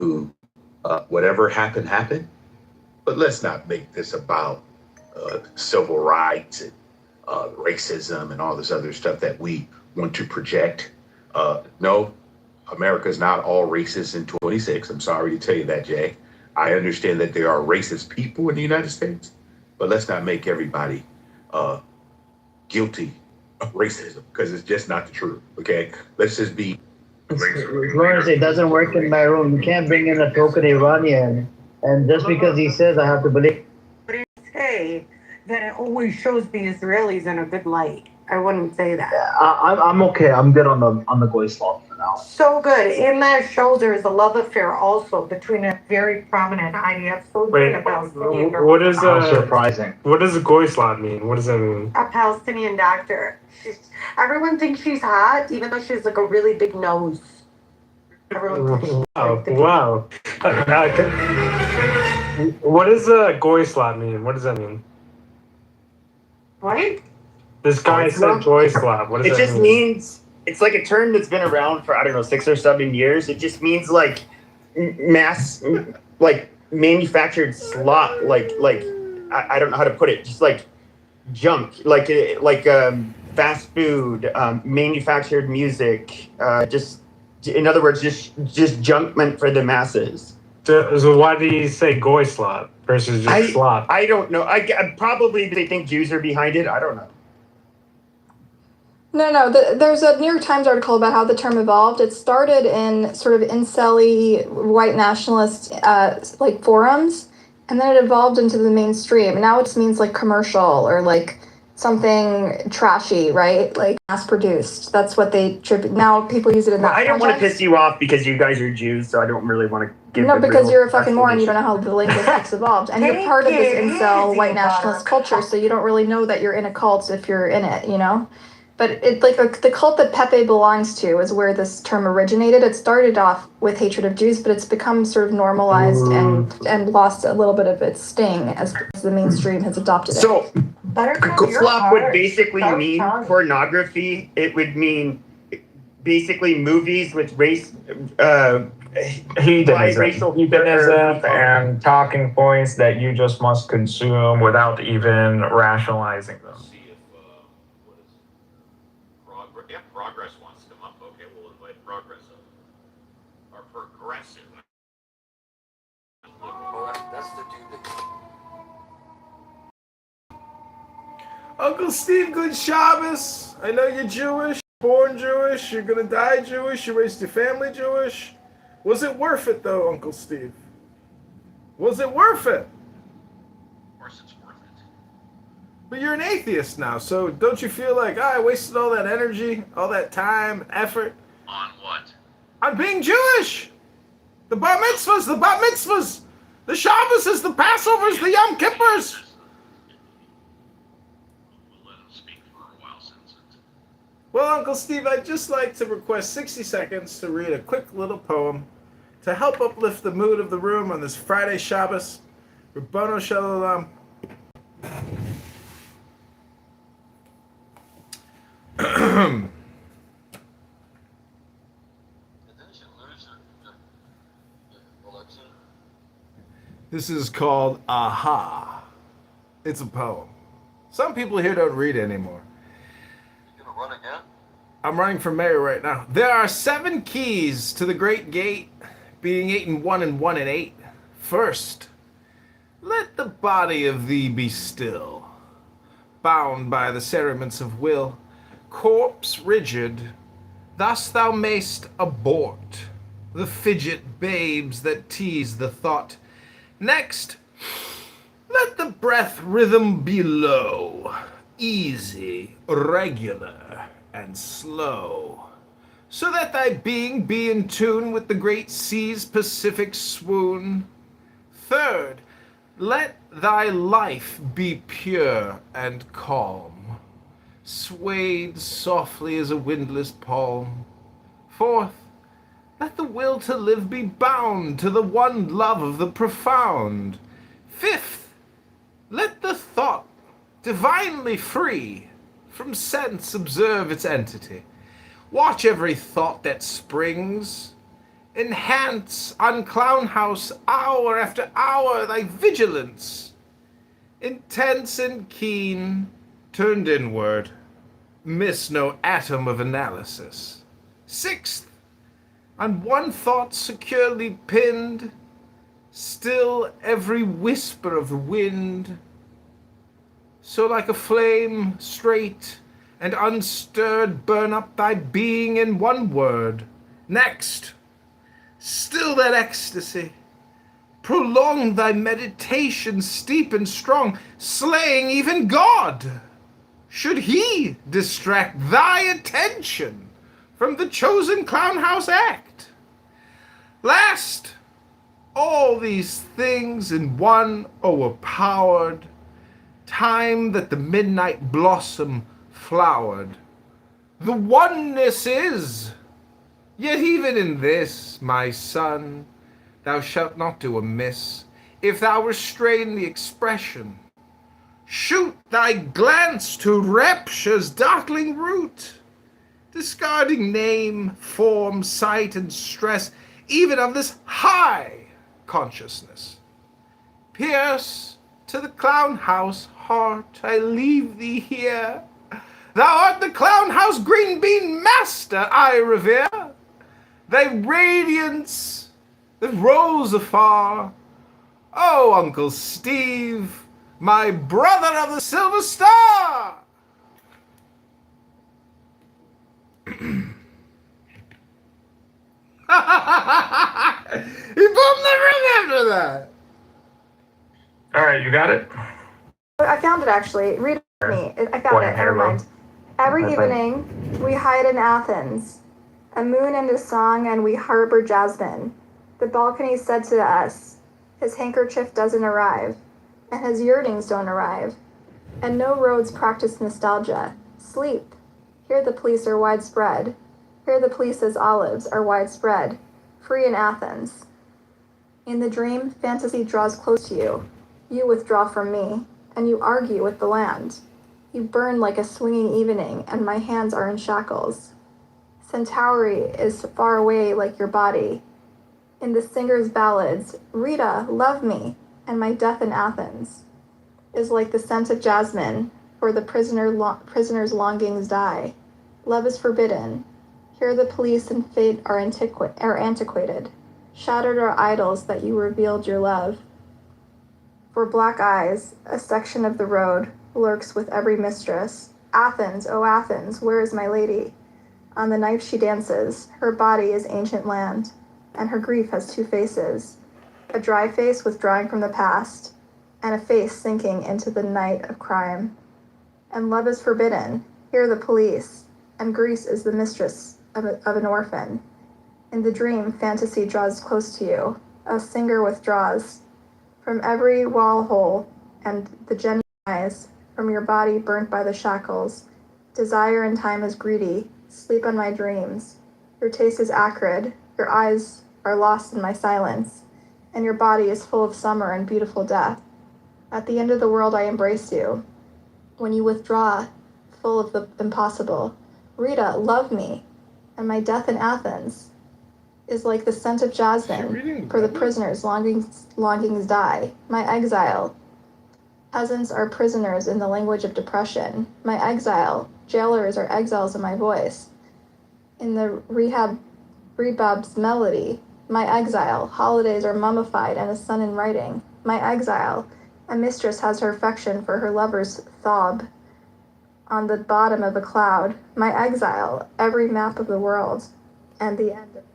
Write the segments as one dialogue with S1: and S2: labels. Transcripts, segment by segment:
S1: who, whatever happened, happened. But let's not make this about civil rights and racism and all this other stuff that we want to project. No, America is not all racist in 26. I'm sorry to tell you that, Jay. I understand that there are racist people in the United States, but let's not make everybody uh, guilty of racism because it's just not the truth. Okay, let's just be.
S2: Lawrence, it doesn't work in my room. You can't bring in a token Iranian, and just because he says I have to believe.
S3: Say that it always shows the Israelis in a good light. I wouldn't say that.
S2: Yeah, I'm okay. I'm good on the Goy Slav for now.
S3: So good. In that show, there is a love affair also between a very prominent IDF soldier and a Palestinian girl.
S4: What is
S2: How surprising?
S4: What does Goyslav mean? What does that mean?
S3: A Palestinian doctor. Everyone thinks she's hot, even though she's like a really big nose. Everyone thinks she's like the
S4: Wow. What does Goyslav mean? What does that mean?
S3: What?
S4: This guy said Goyslav. What does
S5: It
S4: that
S5: just
S4: mean?
S5: means it's like a term that's been around for I don't know 6 or 7 years. It just means like mass, like manufactured slop, like I don't know how to put it. Just like junk, like fast food, manufactured music. Just in other words, just junk meant for the masses.
S4: So why do you say Goyslav versus just Slav?
S5: I don't know. I probably they think Jews are behind it. I don't know.
S6: No. There's a New York Times article about how the term evolved. It started in sort of incel-y white nationalist like forums, and then it evolved into the mainstream. And now it just means like commercial or like something trashy, right? Like mass-produced. That's what they tribute. Now people use it in that
S5: I don't want to
S6: context.
S5: piss you off because you guys are Jews, so I don't really want to give.
S6: No,
S5: the
S6: because
S5: real
S6: you're a fucking moron. You
S5: explanation.
S6: don't know how the linguistics evolved, and you're part of this incel white nationalist culture, so you don't really know that you're in a cult if you're in it, you know. But it like the cult that Pepe belongs to is where this term originated. It started off with hatred of Jews, but it's become sort of normalized and lost a little bit of its sting as the mainstream has adopted it.
S5: So,
S3: Buttercup, you're
S5: Goyslav would
S3: harsh.
S5: basically
S3: So
S5: mean
S3: sorry.
S5: pornography. It would mean basically movies with race,
S7: Hedonism, and talking points that you just must consume without even rationalizing them.
S1: See if Progress wants to come up. Okay, we'll invite Progress up. Or Progressive.
S8: That's the dude that.
S9: Uncle Steve, good Shabbos. I know you're Jewish, born Jewish, you're gonna die Jewish, you raised your family Jewish. Was it worth it though, Uncle Steve? Was it worth it?
S1: Of course it's worth it.
S9: But you're an atheist now, so don't you feel like, I wasted all that energy, all that time, effort
S1: On what?
S9: on being Jewish? The bar mitzvahs, the Shabbos, the Passovers, the Yom Kippurs.
S1: We'll let him speak for a while since it's...
S9: Well, Uncle Steve, I'd just like to request 60 seconds to read a quick little poem to help uplift the mood of the room on this Friday Shabbos. Rabbono Shalom. This is called Aha. It's a poem. Some people here don't read anymore.
S8: You gonna run again?
S9: I'm running for mayor right now. There are 7 keys to the great gate, being 8 and 1 and 1 and 8. First, let the body of thee be still, bound by the cerements of will, corpse rigid, thus thou mayst abort the fidget babes that tease the thought. Next, let the breath rhythm be low, easy, regular, and slow, so that thy being be in tune with the great sea's Pacific swoon. Third, let thy life be pure and calm, swayed softly as a windless palm. Fourth, let the will to live be bound to the one love of the profound. Fifth, let the thought, divinely free from sense, observe its entity. Watch every thought that springs, Enhance on Clown House hour after hour thy vigilance. Intense and keen, turned inward, miss no atom of analysis. Sixth, on one thought securely pinned, still every whisper of the wind. So like a flame, straight and unstirred, burn up thy being in one word. Next, still that ecstasy. Prolong thy meditation steep and strong, slaying even God. Should he distract thy attention from the chosen Clown House act? Last, all these things in one o'erpowered time that the midnight blossom flowered. The oneness is, yet even in this, my son, thou shalt not do amiss, if thou restrain the expression. Shoot thy glance to rapture's darkling root, discarding name, form, sight, and stress, even of this high consciousness. Pierce to the Clown House heart, I leave thee here. Thou art the Clown House green bean master I revere. Thy radiance that rose afar. Oh, Uncle Steve, my brother of the Silver Star! He bombed the room after that.
S7: All right, you got it?
S6: I found it actually. Read it to me. I found it. Never mind. Every evening we hide in Athens, a moon and a song, and we harbor jasmine. The balcony said to us, his handkerchief doesn't arrive, and his yearnings don't arrive, and no roads practice nostalgia. Sleep. Here the police are widespread. Here the police as olives are widespread, free in Athens. In the dream, fantasy draws close to you. You withdraw from me, and you argue with the land. You burn like a swinging evening, and my hands are in shackles. Centauri is far away like your body. In the singer's ballads, Rita, love me, and my death in Athens is like the scent of jasmine, for the prisoner's longings die. Love is forbidden. Here the police and fate are antiquated. Shattered are idols that you revealed your love. For black eyes, a section of the road lurks with every mistress. Athens, oh Athens, where is my lady? On the night she dances, her body is ancient land, and her grief has two faces, a dry face withdrawing from the past, and a face sinking into the night of crime. And love is forbidden, here the police, and Greece is the mistress of an orphan. In the dream, fantasy draws close to you, a singer withdraws from every wall hole, and the genuine eyes, from your body burnt by the shackles. Desire and time is greedy, sleep on my dreams. Your taste is acrid, your eyes are lost in my silence, and your body is full of summer and beautiful death. At the end of the world I embrace you. When you withdraw, full of the impossible, Rita, love me, and my death in Athens is like the scent of jasmine, for the prisoner's longings die. My exile, peasants are prisoners in the language of depression. My exile, jailers are exiles in my voice. In the rebab's melody, my exile, holidays are mummified and a sun in writing. My exile, a mistress has her affection for her lover's thob on the bottom of a cloud. My exile, every map of the world, and the end of it.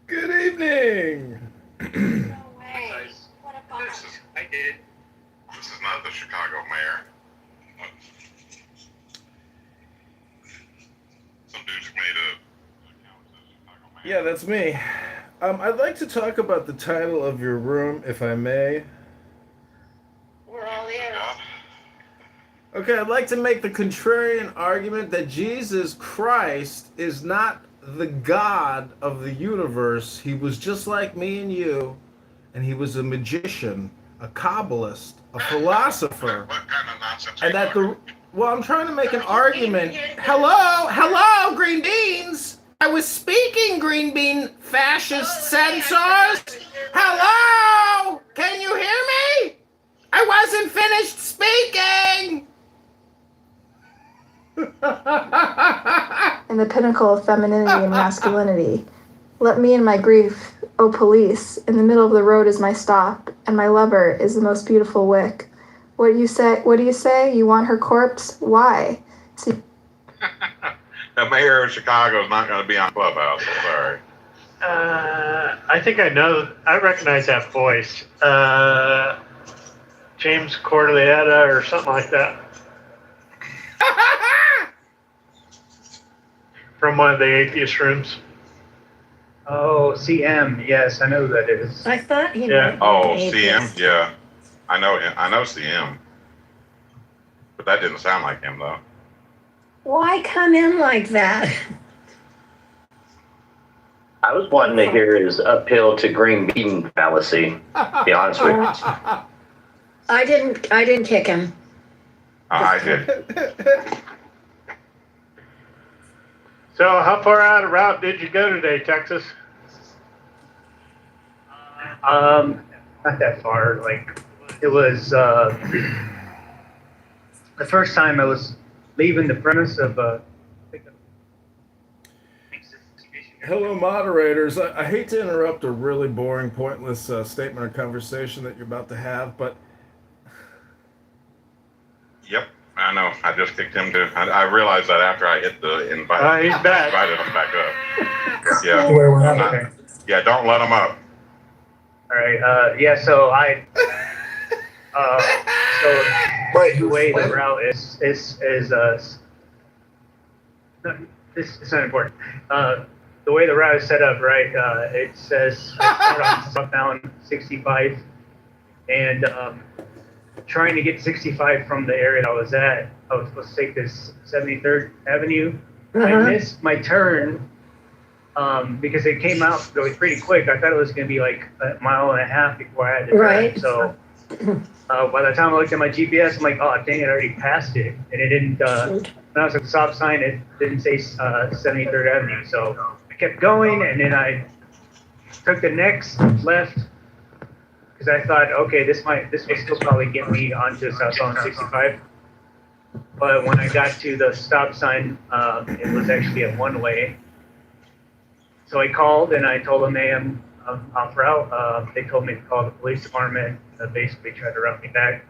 S9: Good evening.
S8: No way. What a bummer.
S10: I did. This is not the Chicago mayor. Some dudes made a account as Chicago mayor.
S9: Yeah, that's me. I'd like to talk about the title of your room, if I may.
S8: We're all ears.
S9: Okay, I'd like to make the contrarian argument that Jesus Christ is not the God of the universe. He was just like me and you, and he was a magician, a Kabbalist, a philosopher.
S10: What kind of nonsense are
S9: And
S10: you
S9: that
S10: talking?
S9: well, I'm trying to make an argument. Hello, green beans. I was speaking, green bean fascist censors? Hello? Can you hear me? I wasn't finished speaking.
S6: And the pinnacle of femininity and masculinity. Let me in my grief, O police, in the middle of the road is my stop, and my lover is the most beautiful wick. What do you say? You want her corpse? Why? See,
S10: The mayor of Chicago is not going to be on Clubhouse. I'm sorry.
S11: I think I recognize that voice. James Cordellietta or something like that. From one of the atheist rooms.
S2: Oh, CM. Yes, I know who that is.
S12: I thought he
S11: Yeah.
S10: Oh, CM? Yeah. I know him. I know CM. But that didn't sound like him, though.
S12: Why come in like that?
S13: I was wanting to hear his uphill to green bean fallacy, to be honest with you.
S12: I didn't kick him.
S10: I did.
S11: So how far out of route did you go today, Texas?
S2: Not that far. Like, it was the first time I was leaving the premise of
S9: Hello, moderators. I hate to interrupt a really boring, pointless statement or conversation that you're about to have, but
S10: Yep. I know. I just kicked him too. I realized that after I hit the invite.
S11: He's back.
S10: Invited him back up. Yeah.
S2: Okay.
S10: Yeah, don't let him up.
S2: All right. Yeah. So the way the route is no, this is not important. The way the route is set up, right? It says southbound 65, and trying to get 65 from the area I was at, I was supposed to take this 73rd Avenue. I missed my turn because it came out really pretty quick. I thought it was going to be like a mile and a half before I had to turn. So by the time I looked at my GPS, I'm like, oh, dang it, I already passed it. And it didn't, when I was at the stop sign, it didn't say 73rd Avenue. So I kept going, and then I took the next left because I thought, okay, this will still probably get me onto southbound 65. But when I got to the stop sign, it was actually a one-way. So I called and I told them, hey, I'm off route. They told me to call the police department. Basically tried to route me back,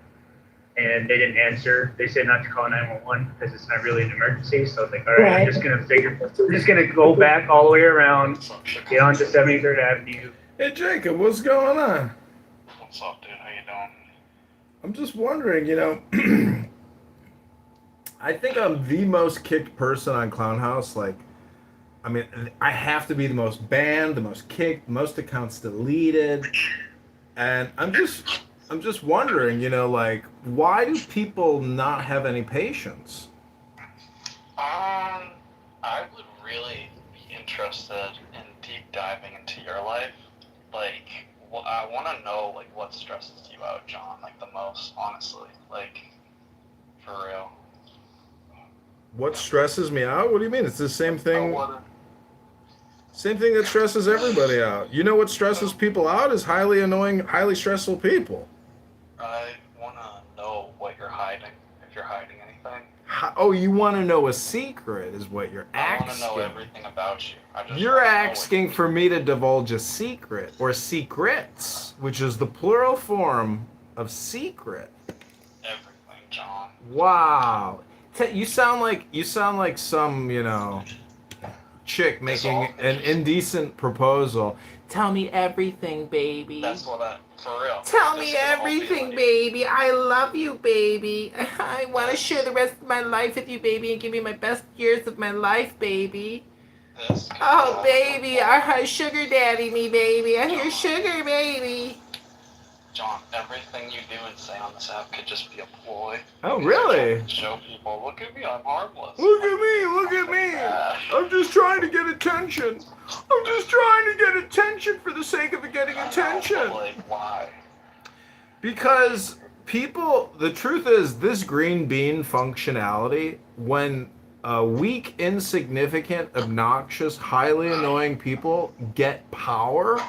S2: and they didn't answer. They said not to call 911 because it's not really an emergency. So I was like, all right, I'm just gonna go back all the way around, get onto 73rd Avenue.
S9: hey, Jacob, what's going on?
S10: What's up, dude? How you doing?
S9: I'm just wondering, I think I'm the most kicked person on Clown House. Like, I mean, I have to be the most banned, the most kicked, most accounts deleted. And I'm just wondering, like, why do people not have any patience?
S14: I would really be interested in deep diving into your life. Like, I want to know, like, what stresses you out, John, like, the most, honestly. Like, for real.
S9: What stresses me out? What do you mean? It's the same thing. Same thing that stresses everybody out. You know what stresses people out is highly annoying, highly stressful people.
S14: I want to know what you're hiding, if you're hiding anything.
S9: Oh, you want to know a secret is what you're asking.
S14: I want to know everything about you.
S9: You're asking for me to divulge a secret, or secrets, which is the plural form of secret.
S14: Everything, John.
S9: Wow. You sound like some, chick making an indecent proposal. Tell me everything, baby.
S14: That's what for real.
S9: Tell me everything, baby. I love you, baby. I want to share the rest of my life with you, baby, and give you my best years of my life, baby. Oh, baby, I sugar daddy me, baby. I hear sugar, baby.
S14: John, everything you do and say on this app could just be a ploy.
S9: Oh, really?
S14: Show people, look at me, I'm harmless.
S9: Look at me. I'm just trying to get attention. I'm just trying to get attention for the sake of getting attention.
S14: Like, why?
S9: Because the truth is, this green bean functionality, when weak, insignificant, obnoxious, highly annoying people get power,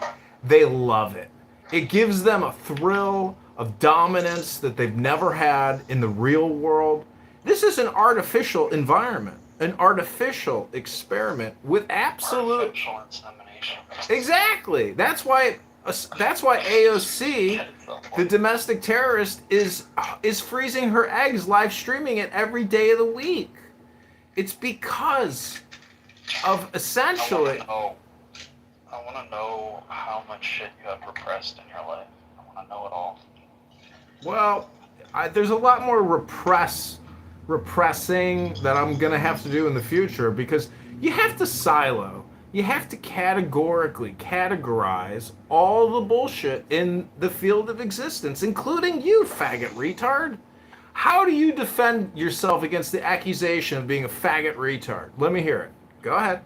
S9: they love it. It gives them a thrill of dominance that they've never had in the real world. This is an artificial environment, an artificial experiment with absolute
S14: Artificial insemination.
S9: Exactly. That's why AOC, the domestic terrorist, is freezing her eggs, live streaming it every day of the week. It's because of essentially.
S14: I want to know how much shit you have repressed in your life. I want to know it all.
S9: Well, there's a lot more repressing that I'm gonna have to do in the future, because you have to silo. You have to categorically categorize all the bullshit in the field of existence, including you, faggot retard. How do you defend yourself against the accusation of being a faggot retard? Let me hear it. Go ahead.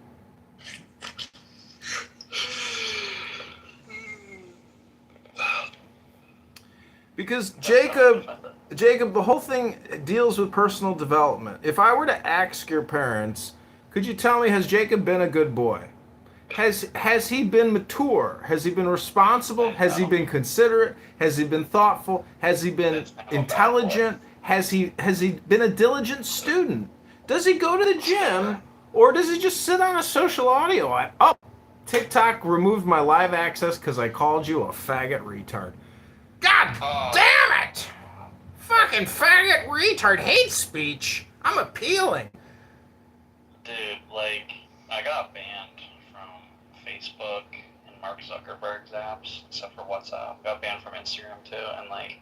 S9: Because Jacob, the whole thing deals with personal development. If I were to ask your parents, could you tell me, has Jacob been a good boy? Has he been mature? Has he been responsible? Has he been considerate? Has he been thoughtful? Has he been intelligent? Has he been a diligent student? Does he go to the gym, or does he just sit on a social audio app? Oh, TikTok removed my live access because I called you a faggot retard. God damn it! Fucking faggot retard hate speech. I'm appealing.
S14: Dude, like, I got banned from Facebook and Mark Zuckerberg's apps, except for WhatsApp. Got banned from Instagram too, and like,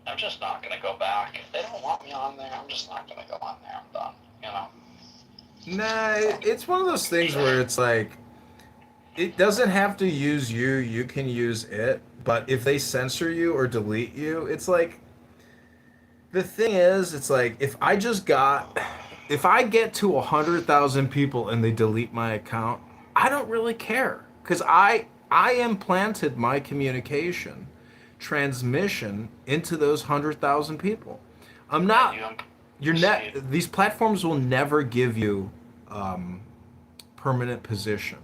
S14: I'm just not gonna go back. If they don't want me on there, I'm just not gonna go on there. I'm done, you know?
S9: Nah, it's one of those things where it's like, it doesn't have to use you, you can use it. But if they censor you or delete you, it's like, the thing is, it's like, if I get to 100,000 people and they delete my account, I don't really care. Because I implanted my communication transmission into those 100,000 people. I'm not, these platforms will never give you permanent position.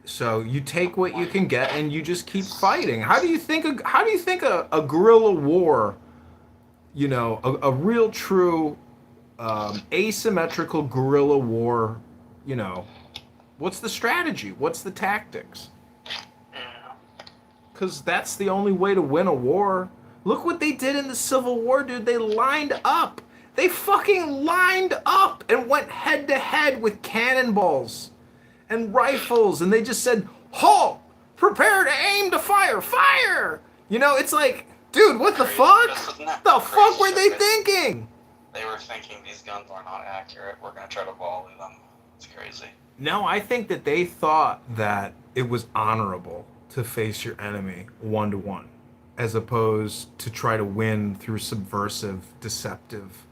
S9: So you take what you can get and you just keep fighting. How do you think a guerrilla war, you know, a real true asymmetrical guerrilla war, you know, what's the strategy? What's the tactics? Because that's the only way to win a war. Look what they did in the Civil War, dude. They lined up. They fucking lined up and went head to head with cannonballs and rifles, and they just said, halt, prepare to aim to fire, fire! You know, it's like, dude, what the fuck? The fuck were they thinking?
S14: They were thinking these guns are not accurate. We're gonna try to volley them. It's crazy.
S9: No, I think that they thought that it was honorable to face your enemy 1-to-1, as opposed to try to win through subversive, deceptive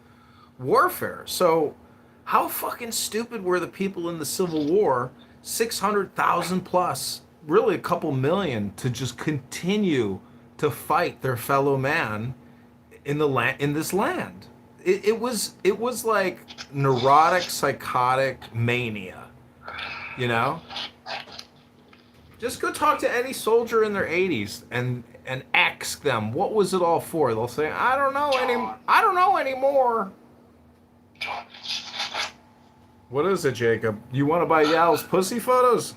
S9: warfare. So how fucking stupid were the people in the Civil War, 600,000 plus, really a couple million, to just continue to fight their fellow man in this land? It was like neurotic, psychotic mania, you know? Just go talk to any soldier in their 80s and ask them, what was it all for? They'll say, I don't know anymore. What is it, Jacob? You want to buy Yal's pussy photos?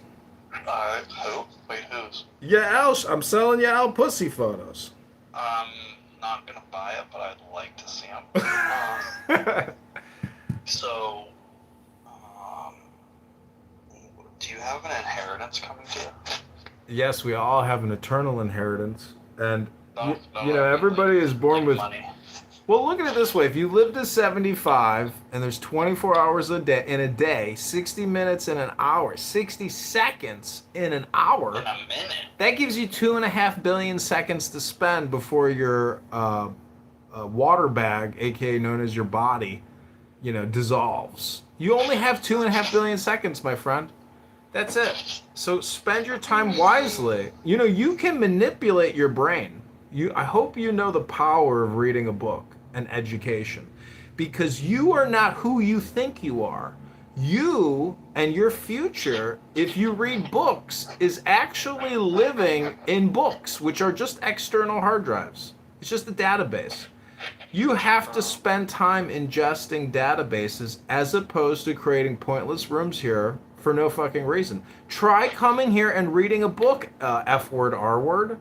S14: Who? Wait, whose?
S9: Yeah, I'm selling Yal pussy photos.
S14: Not gonna buy it, but I'd like to see them. So, do you have an inheritance coming to you?
S9: Yes, we all have an eternal inheritance, and you know, everybody is born with
S14: money.
S9: Well, look at it this way. If you live to 75 and there's 24 hours in a day, 60 minutes in an hour, 60 seconds in an hour,
S14: In a minute.
S9: that gives you 2.5 billion seconds to spend before your water bag, aka known as your body, you know, dissolves. You only have 2.5 billion seconds, my friend. That's it. So spend your time wisely. You know, you can manipulate your brain. I hope you know the power of reading a book and education. because you are not who you think you are. You and your future, if you read books, is actually living in books, which are just external hard drives. It's just a database. You have to spend time ingesting databases as opposed to creating pointless rooms here for no fucking reason. Try coming here and reading a book, F word, R word.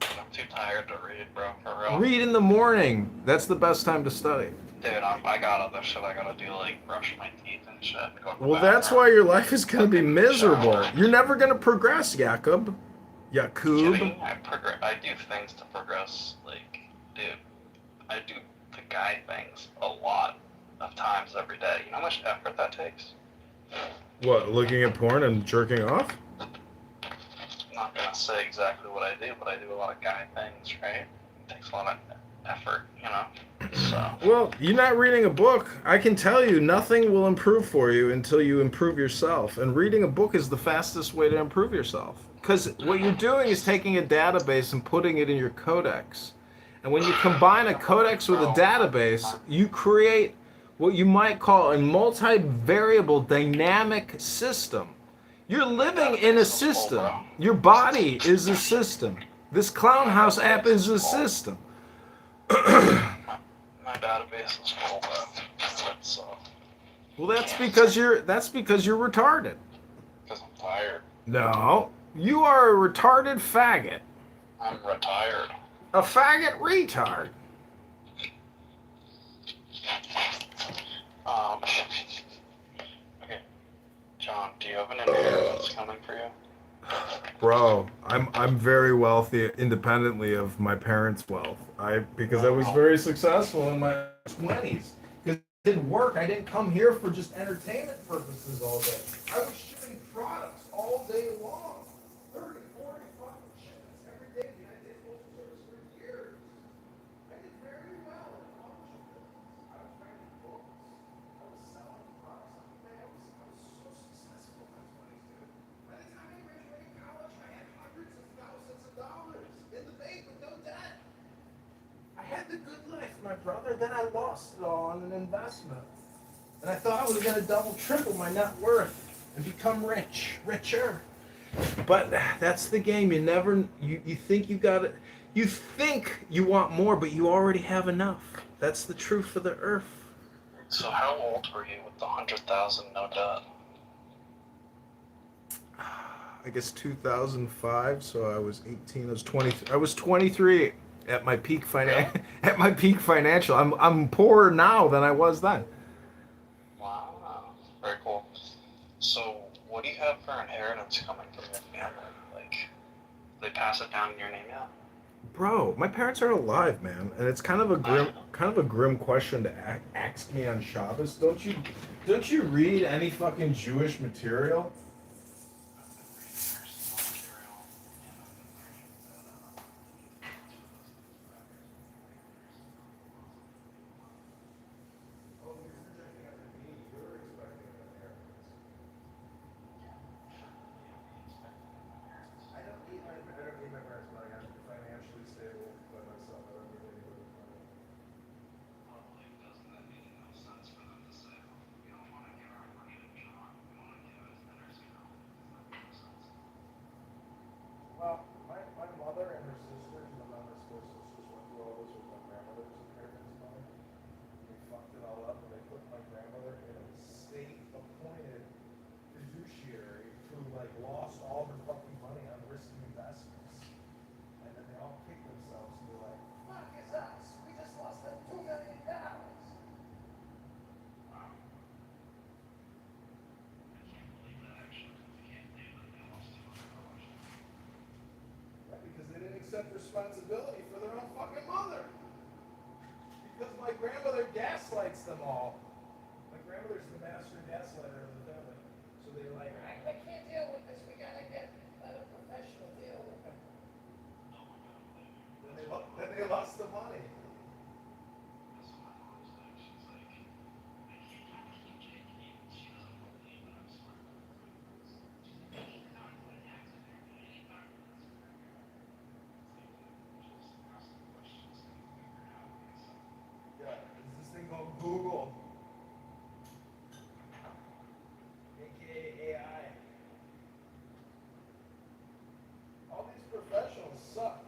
S14: I'm too tired to read, bro, for real.
S9: Read in the morning. That's the best time to study.
S14: Dude, I got other shit I gotta do, like brush my teeth and shit.
S9: Well, that's why your life is going to be miserable. You're never going to progress, Jakob. Yakub.
S14: I do things to progress. Like, dude, I do the guy things a lot of times every day. You know how much effort that takes?
S9: What, looking at porn and jerking off?
S14: I'm not gonna say exactly what I do, but I do a lot of guy things, right? It takes a lot of effort, you know? So.
S9: Well, you're not reading a book. I can tell you nothing will improve for you until you improve yourself. And reading a book is the fastest way to improve yourself. Because what you're doing is taking a database and putting it in your codex. And when you combine a codex with a database, you create what you might call a multivariable dynamic system. You're living in a system. Your body is a system. This Clown House app is a system.
S14: My database is full of so.
S9: Well, that's because you're retarded.
S14: Because I'm tired.
S9: No, you are a retarded faggot.
S14: I'm retired.
S9: A faggot retard.
S14: Okay, John, do you have an inheritance coming for you?
S9: Bro, I'm very wealthy independently of my parents' wealth. Because I was very successful in my 20s. Because it didn't work. I didn't come here for just entertainment purposes all day. I was shipping products all day long. 30, 40 fucking shipments every day. And I did Postal Service for years. I did very well in the publishing business. I was writing books. I was selling products. I was so successful in my 20s, dude. By the time I graduated college, I had hundreds of thousands of dollars in the bank with no debt. I had the good life, my brother. Then I lost it all on an investment. And I thought I was going to double, triple my net worth and become richer. But that's the game. You never, you think you got it. You think you want more, but you already have enough. That's the truth of the earth.
S14: So how old were you with the 100,000 no debt?
S9: I guess 2005, so I was 18. I was 23 at my peak financial. I'm poorer now than I was then.
S14: Wow, very cool. So what do you have for inheritance coming from your family? Like, they pass it down in your name yet?
S9: Bro, my parents are alive, man, and it's kind of a grim question to ask me on Shabbos. Don't you read any fucking Jewish material? Well, my mother and her sisters, my mother's four sisters, went through all this with my grandmother's inheritance money. They fucked it all up, and they put my grandmother in a state-appointed fiduciary who lost all her fucking money on risky investments. And then they all kicked themselves and they're like, "Fuck is us? We just lost them $2 million." Because they didn't accept responsibility for their own fucking mother. Because my grandmother gaslights them all. My grandmother's the master gaslighter of the family. So they're like, I can't deal with this. We gotta get a professional deal with him. Then they lost the money. called Google. AKA AI. All these professionals suck.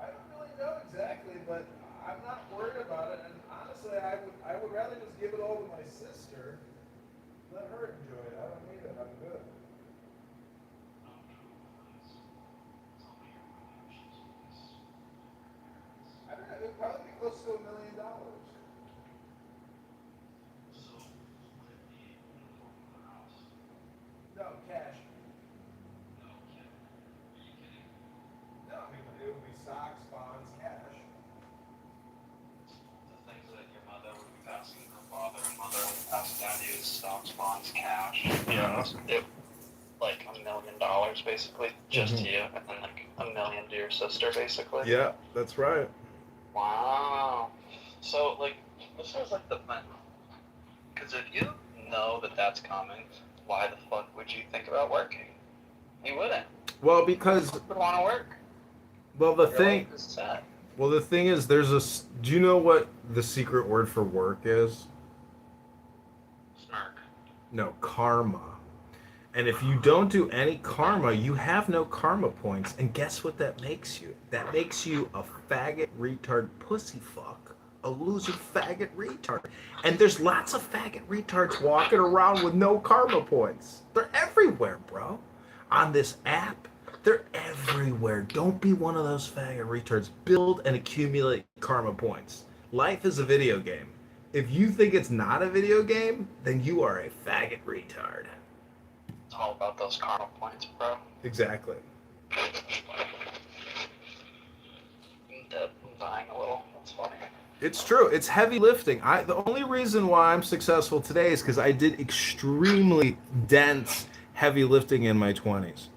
S9: I don't really know exactly, but I'm not worried about it. And honestly, I would rather just give it all to my sister. Let her enjoy it. I don't need it. I'm good. I don't know. It would probably be close to $1 million. No, cash. No, I mean, it would be stocks, bonds, cash.
S14: The things that your mother would be passing her father and mother would pass down to you is stocks, bonds, cash.
S9: Yeah.
S14: It, like $1 million basically, just to you, and then like $1 million to your sister basically.
S9: Yeah, that's right.
S14: Wow. So like, this is like the fun. Because if you know that that's coming, why the fuck would you think about working? You wouldn't.
S9: Well, because
S14: You would want to work.
S9: well, the
S14: Your
S9: thing.
S14: life is set.
S9: Well, the thing is, there's a. Do you know what the secret word for work is?
S14: Snark.
S9: No, karma. And if you don't do any karma, you have no karma points. And guess what that makes you? That makes you a faggot, retard, pussy fuck. A loser, faggot, retard. And there's lots of faggot retards walking around with no karma points. They're everywhere, bro. On this app, they're everywhere. Don't be one of those faggot retards. Build and accumulate karma points. Life is a video game. If you think it's not a video game, then you are a faggot retard.
S14: It's all about those karma points, bro.
S9: Exactly.
S14: I'm dead. I'm dying a little. That's funny.
S9: It's true. It's heavy lifting. The only reason why I'm successful today is because I did extremely dense heavy lifting in my 20s.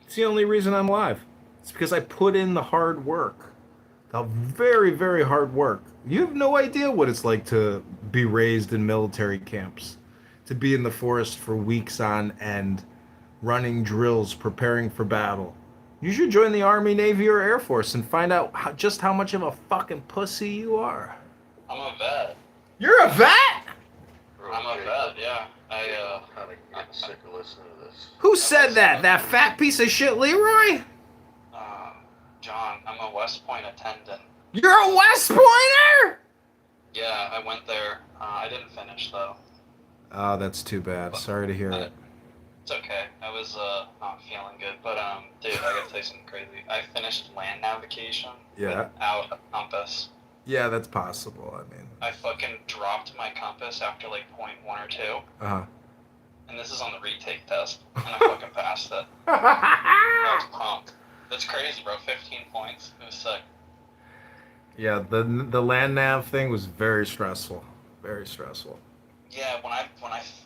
S9: It's the only reason I'm alive. It's because I put in the hard work. The very, very hard work. You have no idea what it's like to be raised in military camps, to be in the forest for weeks on end, running drills, preparing for battle. You should join the Army, Navy, or Air Force and find out just how much of a fucking pussy you are.
S14: I'm a vet.
S9: You're a vet?
S14: I'm a vet, yeah.
S15: I'm sick of listening to this.
S9: Who said that? That fat piece of shit, Leroy?
S14: John, I'm a West Point attendant.
S9: You're a West Pointer?
S14: Yeah, I went there. I didn't finish though.
S9: Oh, that's too bad. Sorry to hear it.
S14: It's okay. I was not feeling good, but dude, I gotta tell you something crazy. I finished land navigation
S9: Yeah.
S14: without a compass.
S9: Yeah, that's possible. I mean.
S14: I fucking dropped my compass after like point 1 or 2.
S9: Uh-huh.
S14: And this is on the retake test, and I fucking passed it. I was pumped. That's crazy, bro. 15 points. It was sick.
S9: Yeah, the land nav thing was very stressful. Very stressful.
S14: Yeah, when I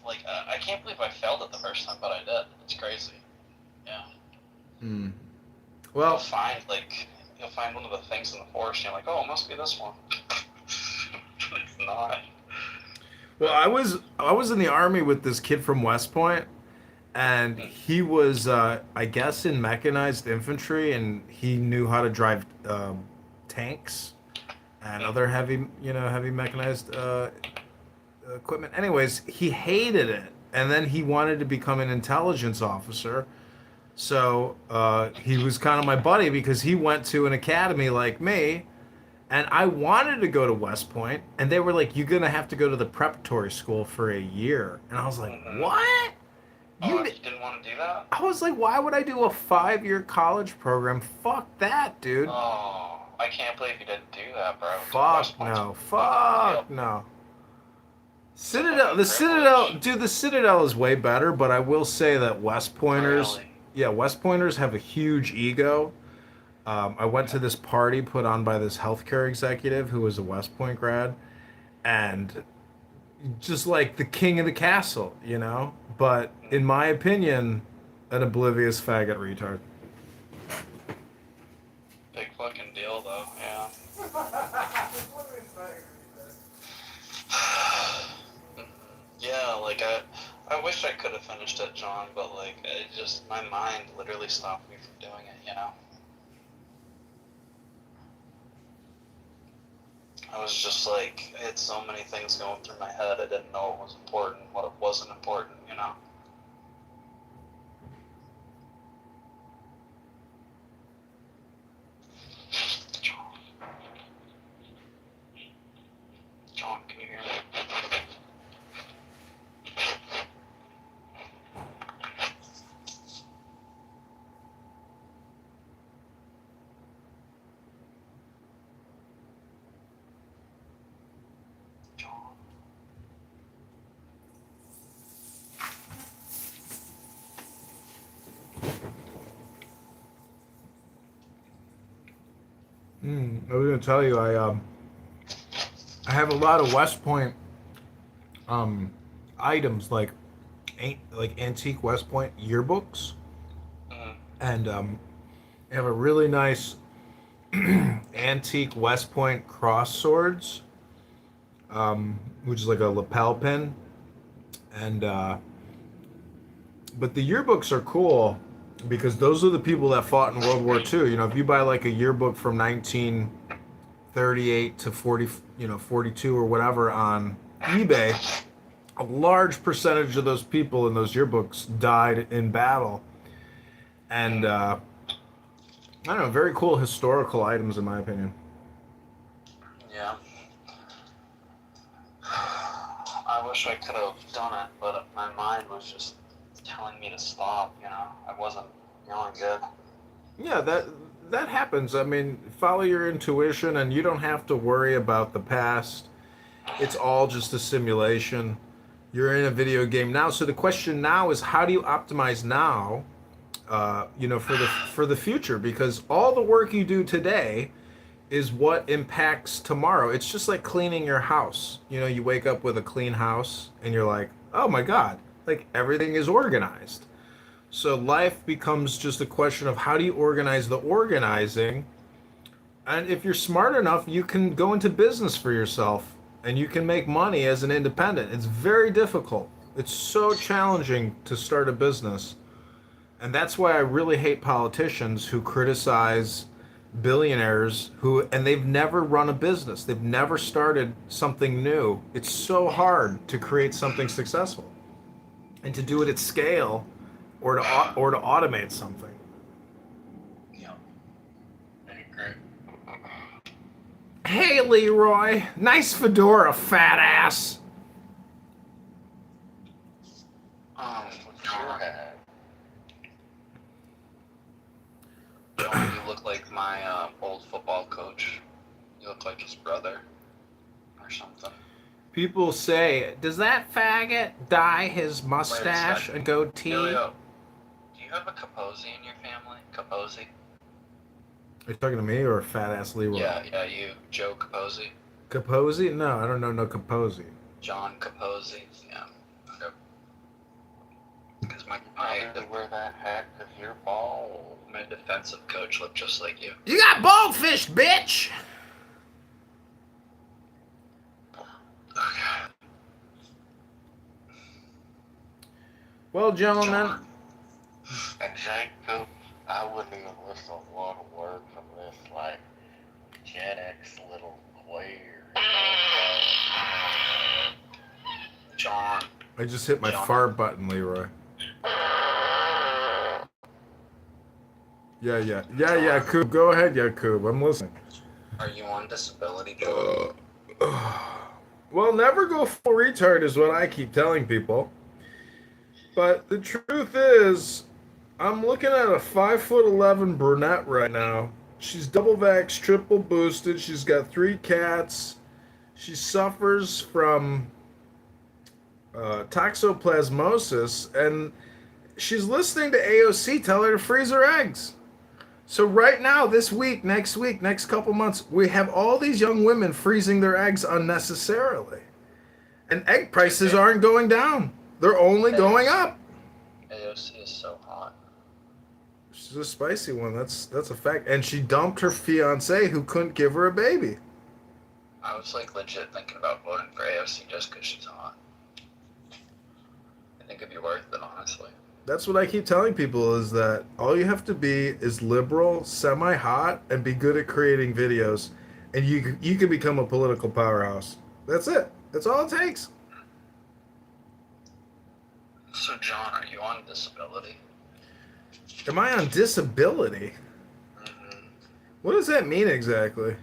S14: like, I can't believe I failed it the first time, but I did. It's crazy. Yeah.
S9: Hmm. Well,
S14: You'll find one of the things in the forest, and you're like, oh, it must be this one. It's not.
S9: well, I was in the Army with this kid from West Point, and he was, I guess, in mechanized infantry, and he knew how to drive tanks and other heavy mechanized equipment. Anyways, he hated it, and then he wanted to become an intelligence officer. So he was kind of my buddy because he went to an academy like me, and I wanted to go to West Point, and they were like, "You're gonna have to go to the preparatory school for a year," and I was like, "What?"
S14: You didn't want to do that?
S9: I was like, "Why would I do a 5-year college program? Fuck that, dude."
S14: Oh, I can't believe you didn't do that, bro.
S9: Fuck no. Fuck no. The Citadel is way better, but I will say that West Pointers, West Pointers have a huge ego. I went to this party put on by this healthcare executive who was a West Point grad, and just like the king of the castle, you know? But in my opinion, an oblivious faggot retard.
S14: Big fucking deal, though, yeah. Yeah, like, I wish I could have finished it, John, but, like, my mind literally stopped me from doing it, you know? I was just like, I had so many things going through my head. I didn't know what was important, what wasn't important, you know? John, can you hear me?
S9: I was gonna tell you, I have a lot of West Point items like antique West Point yearbooks, and I have a really nice antique West Point cross swords, which is like a lapel pin, and but the yearbooks are cool because those are the people that fought in World War II. You know, if you buy like a yearbook from 1938 to 40, 42 or whatever on eBay, a large percentage of those people in those yearbooks died in battle. And I don't know, very cool historical items in my opinion.
S14: Yeah. I wish I could have done it, but my mind was just telling me to stop, you know? I wasn't feeling good.
S9: Yeah, that happens. I mean, follow your intuition and you don't have to worry about the past. It's all just a simulation. You're in a video game now. So the question now is, how do you optimize now, for the future? Because all the work you do today is what impacts tomorrow. It's just like cleaning your house. You know, you wake up with a clean house and you're like, oh my God, like everything is organized. So life becomes just a question of how do you organize the organizing. And if you're smart enough, you can go into business for yourself and you can make money as an independent. It's very difficult. It's so challenging to start a business. And that's why I really hate politicians who criticize billionaires and they've never run a business. They've never started something new. It's so hard to create something successful and to do it at scale or to automate something.
S14: Yeah. I agree.
S9: Hey, Leroy. Nice fedora, fat ass.
S14: John, you look like my old football coach. You look like his brother or something.
S9: People say, does that faggot dye his mustache and goatee?
S14: Yo. Do you have a Capozzi in your family? Capozzi?
S9: Are you talking to me or fat ass Leroy?
S14: Yeah, you. Joe Capozzi?
S9: Capozzi? No, I don't know no Capozzi.
S14: John Capozzi? Yeah. Okay. Because I had to wear that hat because you're bald. My defensive coach looked just like you.
S9: You got baldfish, bitch! Well, gentlemen.
S15: And Jacob, I wouldn't even listen to one word from this, like, Gen X little queer.
S14: John.
S9: I just hit my fart button, Leroy. Yeah, Yakub. Go ahead, Yakub. I'm listening.
S14: Are you on disability, John?
S9: Well, never go full retard is what I keep telling people. But the truth is, I'm looking at a 5'11" brunette right now. She's double vaxxed, triple boosted. She's got 3 cats. She suffers from toxoplasmosis, and she's listening to AOC tell her to freeze her eggs. So right now, this week, next couple months, we have all these young women freezing their eggs unnecessarily. And egg prices aren't going down. They're only going up.
S14: AOC is so hot.
S9: She's a spicy one. That's a fact. And she dumped her fiance who couldn't give her a baby.
S14: I was like legit thinking about voting for AOC just because she's hot. I think it'd be worth it, honestly.
S9: That's what I keep telling people, is that all you have to be is liberal, semi-hot, and be good at creating videos. and you can become a political powerhouse. That's it. That's all it takes.
S14: So, John, are you on disability?
S9: Am I on disability?
S14: Mm-hmm.
S9: What does that mean exactly?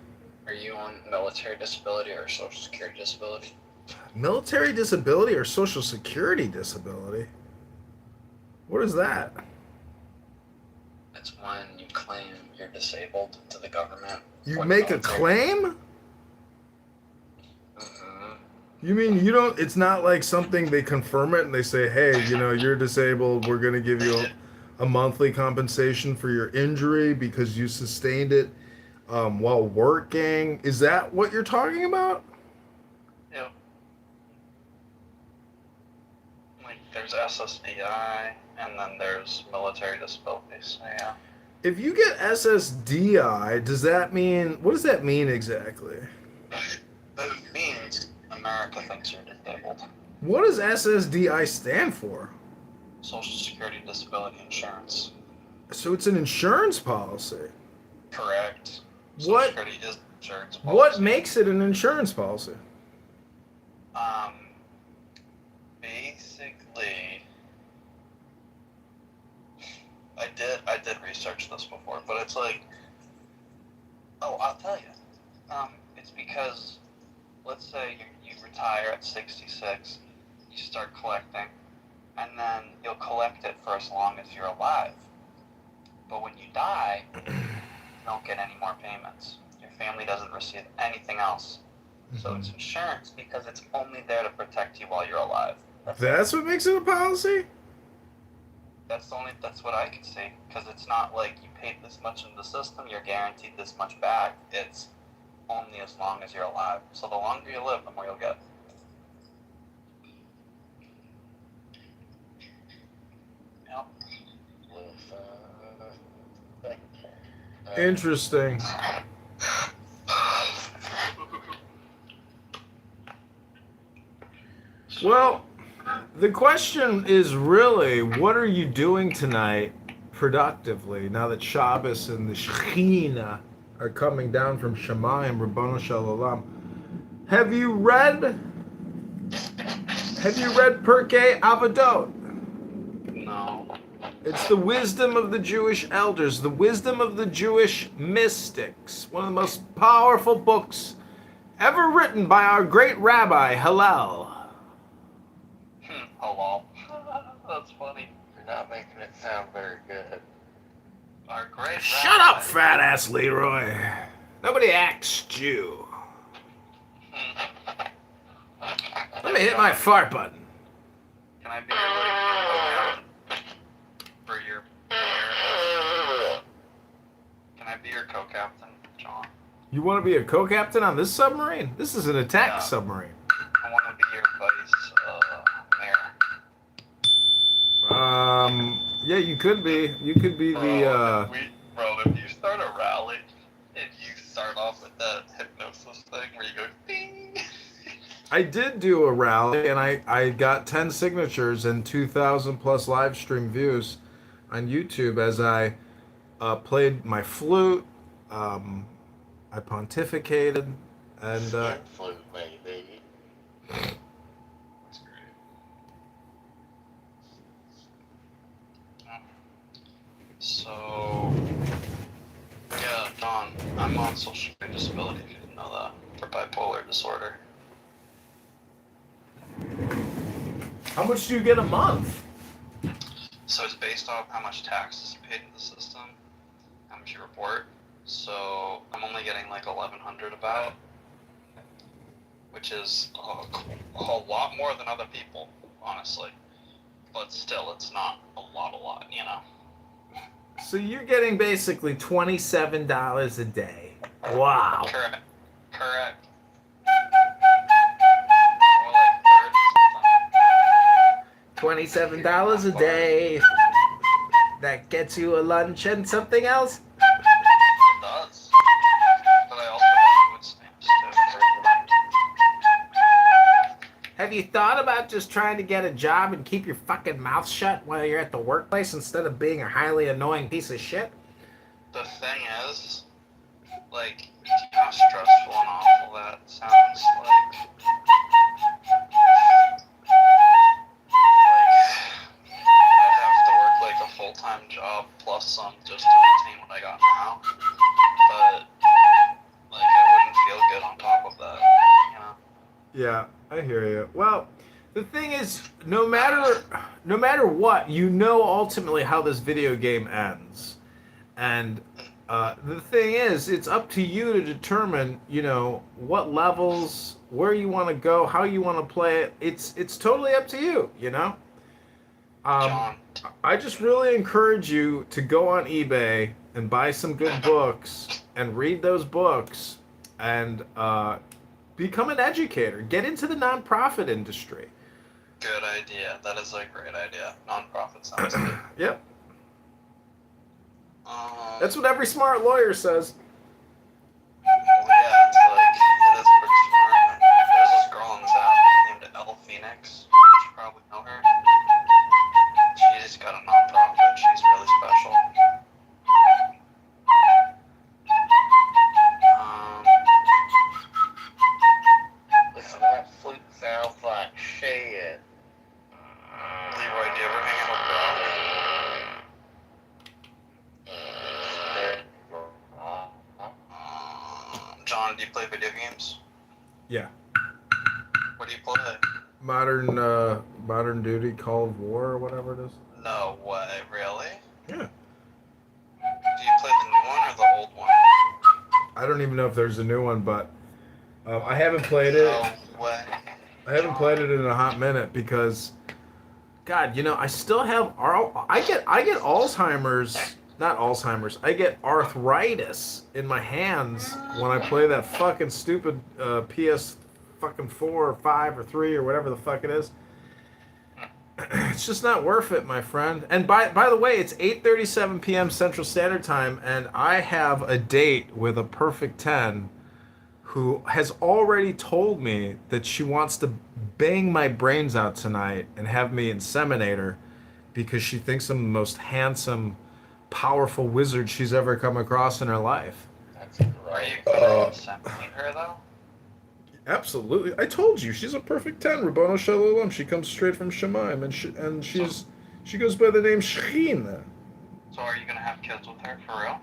S14: Are you on military disability or social security disability?
S9: Military disability or social security disability? What is that?
S14: It's when you claim you're disabled to the government.
S9: You make a claim?
S14: Mm-hmm.
S9: You mean you don't, it's not like something they confirm it and they say, hey, you're disabled, we're going to give you a monthly compensation for your injury because you sustained it while working. Is that what you're talking about?
S14: Yep. Like, there's SSDI, and then there's military disability, so yeah.
S9: If you get SSDI, does that mean, what does that mean exactly?
S14: It means America thinks you're disabled.
S9: What does SSDI stand for?
S14: Social Security Disability Insurance.
S9: So it's an insurance policy.
S14: Correct. Social
S9: What?
S14: Security is insurance policy.
S9: What makes it an insurance policy?
S14: Basically, I did research this before, but it's like, I'll tell you. It's because, let's say you retire at 66, you start collecting, and then you'll collect it for as long as you're alive. But when you die, you don't get any more payments. Your family doesn't receive anything else. So it's insurance because it's only there to protect you while you're alive.
S9: That's what makes it a policy?
S14: That's what I can see. Because it's not like you paid this much in the system, you're guaranteed this much back. It's only as long as you're alive. So the longer you live, the more you'll get. Yep.
S9: Interesting. Well, the question is really, what are you doing tonight productively now that Shabbos and the Shekhinah are coming down from Shemayim, Rabbanu Shalom? Have you read Pirkei Avadot?
S14: No.
S9: It's the wisdom of the Jewish elders, the wisdom of the Jewish mystics. One of the most powerful books ever written by our great rabbi, Hillel.
S14: Hello. That's funny.
S15: You're not making it sound very good.
S14: Our great
S9: Shut up, fat ass Leroy. Nobody asked you. Let me hit my fart button.
S14: Can I be your for your Can I be your co-captain, John?
S9: You want to be a co-captain on this submarine? This is an attack submarine.
S14: I want to be your vice mayor.
S9: Yeah, you could be. You could be the.
S14: Bro, if you start a rally and you start off with that hypnosis thing where you go ding.
S9: I did do a rally and I got 10 signatures and 2,000 plus live stream views on YouTube as I played my flute. I pontificated and.
S15: Flute, baby.
S14: So, yeah, John, I'm on social security disability, if you didn't know that, for bipolar disorder.
S9: How much do you get a month?
S14: So it's based off how much taxes you paid in the system, how much you report. So I'm only getting like 1,100 about, which is a lot more than other people, honestly. But still, it's not a lot, you know.
S9: So you're getting basically $27 a day. Wow.
S14: Correct.
S9: $27 a day. That gets you a lunch and something else?
S14: It does. But I also got food stamps too.
S9: Have you thought about just trying to get a job and keep your fucking mouth shut while you're at the workplace instead of being a highly annoying piece of shit?
S14: The thing is, like, how stressful and awful that sounds like. I'd have to work like a full-time job plus some just to retain what I got now. But like I wouldn't feel good on top of that, you know?
S9: Yeah, I hear you. Well, the thing is, no matter what, you know ultimately how this video game ends. And the thing is, it's up to you to determine, you know, what levels, where you want to go, how you want to play it. It's totally up to you, you know? I just really encourage you to go on eBay and buy some good books and read those books and become an educator. Get into the nonprofit industry.
S14: Good idea. That is a great idea. Non-profit sounds good.
S9: Yep. That's what every smart lawyer says.
S14: Well, yeah, it's like, it is pretty smart. There's this girl on this app named Elle Phoenix. You should probably know her. She's got a non-profit. She's really special.
S15: Listen, that flute sounds like shit.
S14: Leroy, do you ever hang out with Brown? John, do you play video games?
S9: Yeah.
S14: What do you play?
S9: Modern Duty, Call of War, or whatever it is.
S14: No way, really?
S9: Yeah.
S14: Do you play the new one or the old one?
S9: I don't even know if there's a new one, but I haven't played it.
S14: No way.
S9: I haven't played it in a hot minute because, God, you know, I still have I get Alzheimer's, not Alzheimer's. I get arthritis in my hands when I play that fucking stupid PS fucking 4 or 5 or 3 or whatever the fuck it is. It's just not worth it, my friend. And by the way, it's 8:37 p.m. Central Standard Time, and I have a date with a perfect 10 who has already told me that she wants to bang my brains out tonight and have me inseminate her because she thinks I'm the most handsome, powerful wizard she's ever come across in her life.
S15: That's
S14: Are you gonna inseminate her though?
S9: Absolutely. I told you, she's a perfect 10, Rabbono Shalom. She comes straight from Shemaim, and she goes by the name Shechina.
S14: So are you gonna have kids with her for real?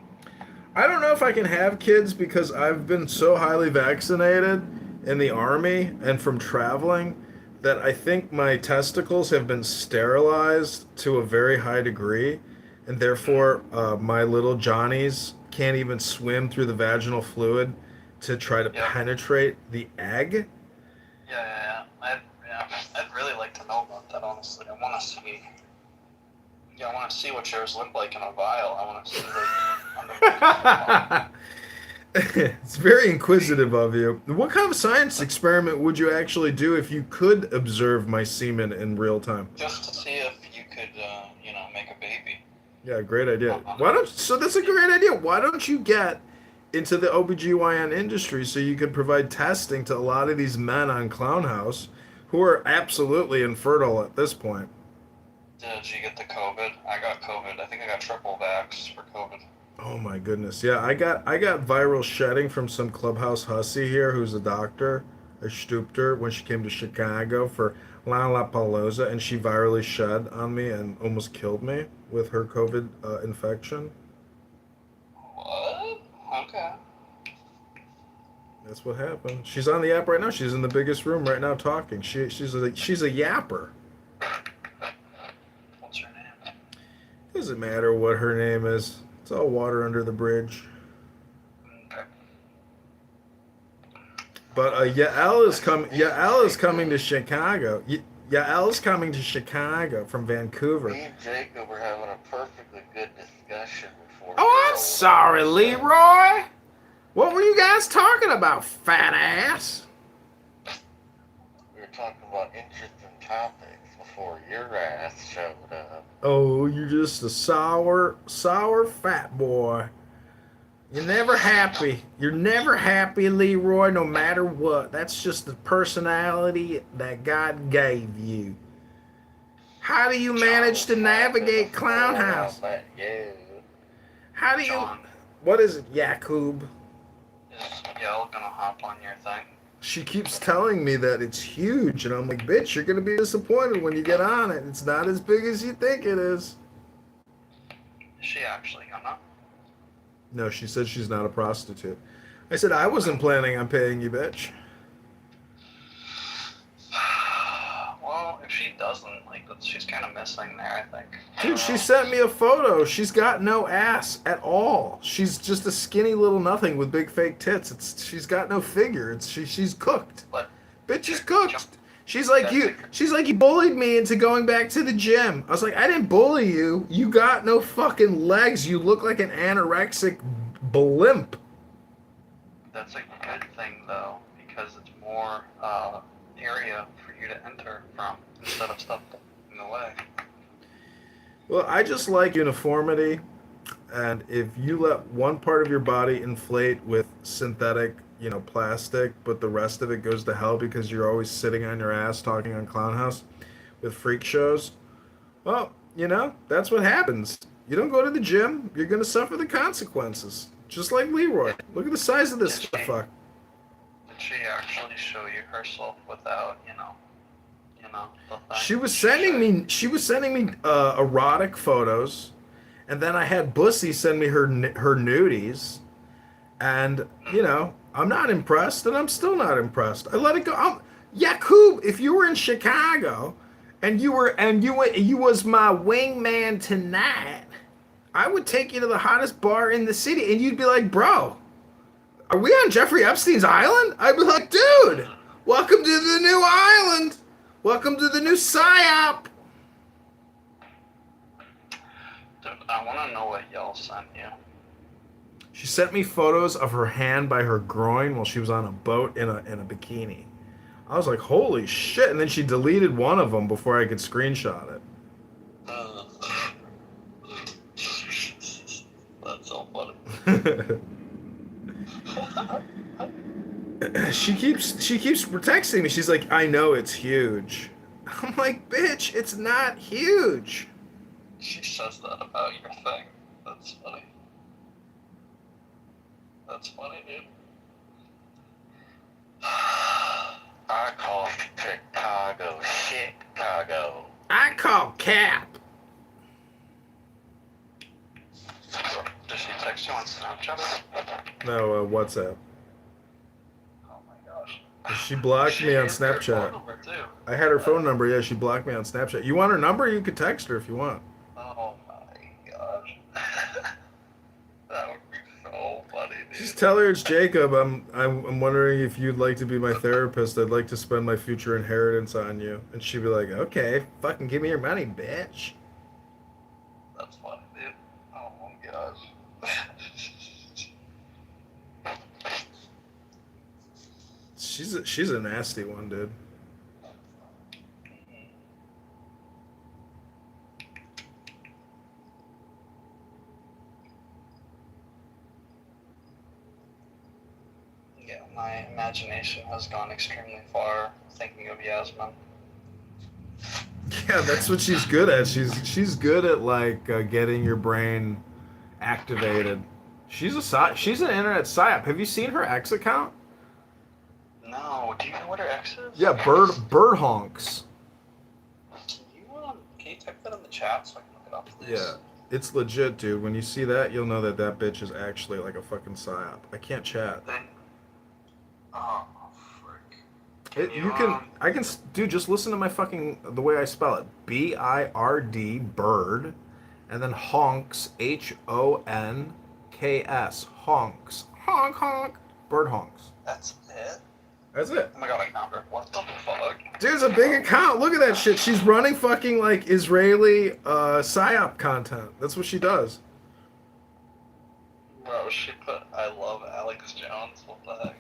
S9: I don't know if I can have kids because I've been so highly vaccinated in the army and from traveling that I think my testicles have been sterilized to a very high degree, and therefore my little Johnnies can't even swim through the vaginal fluid to try to penetrate the egg.
S14: Yeah. I'd really like to know about that, honestly. I want to see. Yeah, I want to see what yours look like in a vial. I want to see like.
S9: It's very inquisitive of you. What kind of science experiment would you actually do if you could observe my semen in real time?
S14: Just to see if you could, make a baby.
S9: Yeah, great idea. So that's a great idea. Why don't you get into the OBGYN industry so you could provide testing to a lot of these men on Clown House who are absolutely infertile at this point?
S14: Did you get the COVID? I got COVID. I think I got triple vax for COVID.
S9: Oh my goodness. Yeah, I got viral shedding from some clubhouse hussy here who's a doctor. I stooped her when she came to Chicago for Lollapalooza, and she virally shed on me and almost killed me with her COVID infection.
S14: What? Okay.
S9: That's what happened. She's on the app right now. She's in the biggest room right now talking. She's a yapper.
S14: What's her name?
S9: Doesn't matter what her name is. It's all water under the bridge. But Yael is coming to Chicago. Yael's coming to Chicago from Vancouver.
S15: Me and Jacob were having a perfectly good discussion before.
S9: Oh, I'm sorry, Leroy. What were you guys talking about, fat ass?
S15: We were talking about interesting topics before your ass showed up.
S9: Oh, you're just a sour fat boy. You're never happy. You're never happy, Leroy, no matter what. That's just the personality that God gave you. How do you manage to navigate Clown House? How do you... What is it, Yakub?
S14: Is Miguel gonna hop on your thing?
S9: She keeps telling me that it's huge, and I'm like, bitch, you're gonna be disappointed when you get on it. It's not as big as you think it is.
S14: Is she actually gonna?
S9: No, she said she's not a prostitute. I said I wasn't planning on paying you, bitch.
S14: Well, if she doesn't, like, she's kind of missing there, I think.
S9: Dude, she sent me a photo. She's got no ass at all. She's just a skinny little nothing with big fake tits. She's got no figure. She's cooked.
S14: What?
S9: Bitch is cooked. She's like you bullied me into going back to the gym. I was like, I didn't bully you. You got no fucking legs. You look like an anorexic blimp.
S14: That's a good thing, though, because it's more area for you to enter from instead of stuff in the way.
S9: Well, I just like uniformity, and if you let one part of your body inflate with synthetic, plastic, but the rest of it goes to hell because you're always sitting on your ass talking on Clown House with freak shows, well, that's what happens. You don't go to the gym, you're going to suffer the consequences. Just like Leroy. Look at the size of this fuck.
S14: Did she actually show you herself without, the thing?
S9: She was sending me erotic photos, and then I had Bussy send me her nudies, and I'm not impressed, and I'm still not impressed. I let it go. Yakub, if you were in Chicago, and you was my wingman tonight, I would take you to the hottest bar in the city, and you'd be like, bro, are we on Jeffrey Epstein's island? I'd be like, dude, welcome to the new island. Welcome to the new PSYOP.
S14: Dude, I want to know what y'all sent you.
S9: She sent me photos of her hand by her groin while she was on a boat in a bikini. I was like, holy shit. And then she deleted one of them before I could screenshot it.
S14: That's so funny.
S9: She keeps texting me. She's like, I know it's huge. I'm like, bitch, it's not huge.
S14: She says that about your thing. That's funny. That's funny, dude.
S15: I call Chicago Chicago.
S9: I call Cap.
S14: Does she text you on Snapchat?
S9: No, WhatsApp.
S14: Oh my gosh.
S9: She blocked me on Snapchat. I had her phone number. Yeah, she blocked me on Snapchat. You want her number? You could text her if you want.
S14: Oh my gosh. That would be so funny, dude.
S9: Just tell her it's Jacob. I'm wondering if you'd like to be my therapist. I'd like to spend my future inheritance on you. And she'd be like, okay, fucking give me your money, bitch.
S14: That's funny, dude. Oh my gosh.
S9: She's a nasty one, dude.
S14: Yeah, my imagination has gone extremely far thinking of Yasmin.
S9: Yeah, that's what she's good at. She's good at like getting your brain activated. She's an internet psyop. Have you seen her X account?
S14: No, do you know what her ex is?
S9: Yeah, bird honks.
S14: Can you type that in the chat so I can look it up, please?
S9: Yeah, it's legit, dude. When you see that, you'll know that that bitch is actually like a fucking psyop. I can't chat.
S14: Oh, frick.
S9: Dude, just listen to my the way I spell it. B-I-R-D, bird, and then honks, H-O-N-K-S, honks. Honk, honk. Bird honks.
S14: That's it?
S9: That's it.
S14: Oh my god, I found her. What the fuck?
S9: Dude, it's a big account. Look at that shit. She's running fucking like Israeli psyop content. That's what she does.
S14: Bro, she put, I love Alex Jones. What the heck?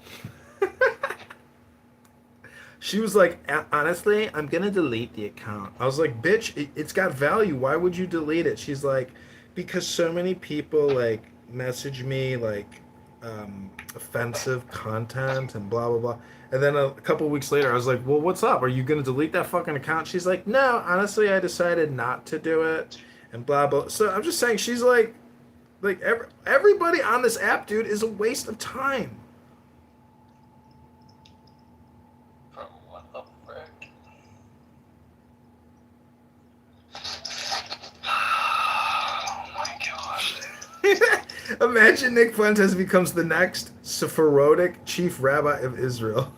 S9: She was like, honestly, I'm going to delete the account. I was like, bitch, it's got value. Why would you delete it? She's like, because so many people like message me like offensive content and blah, blah, blah. And then a couple weeks later, I was like, well, what's up? Are you going to delete that fucking account? She's like, no, honestly, I decided not to do it and blah, blah. So I'm just saying, she's like everybody on this app, dude, is a waste of time. Imagine Nick Fuentes becomes the next Sephardic chief rabbi of Israel.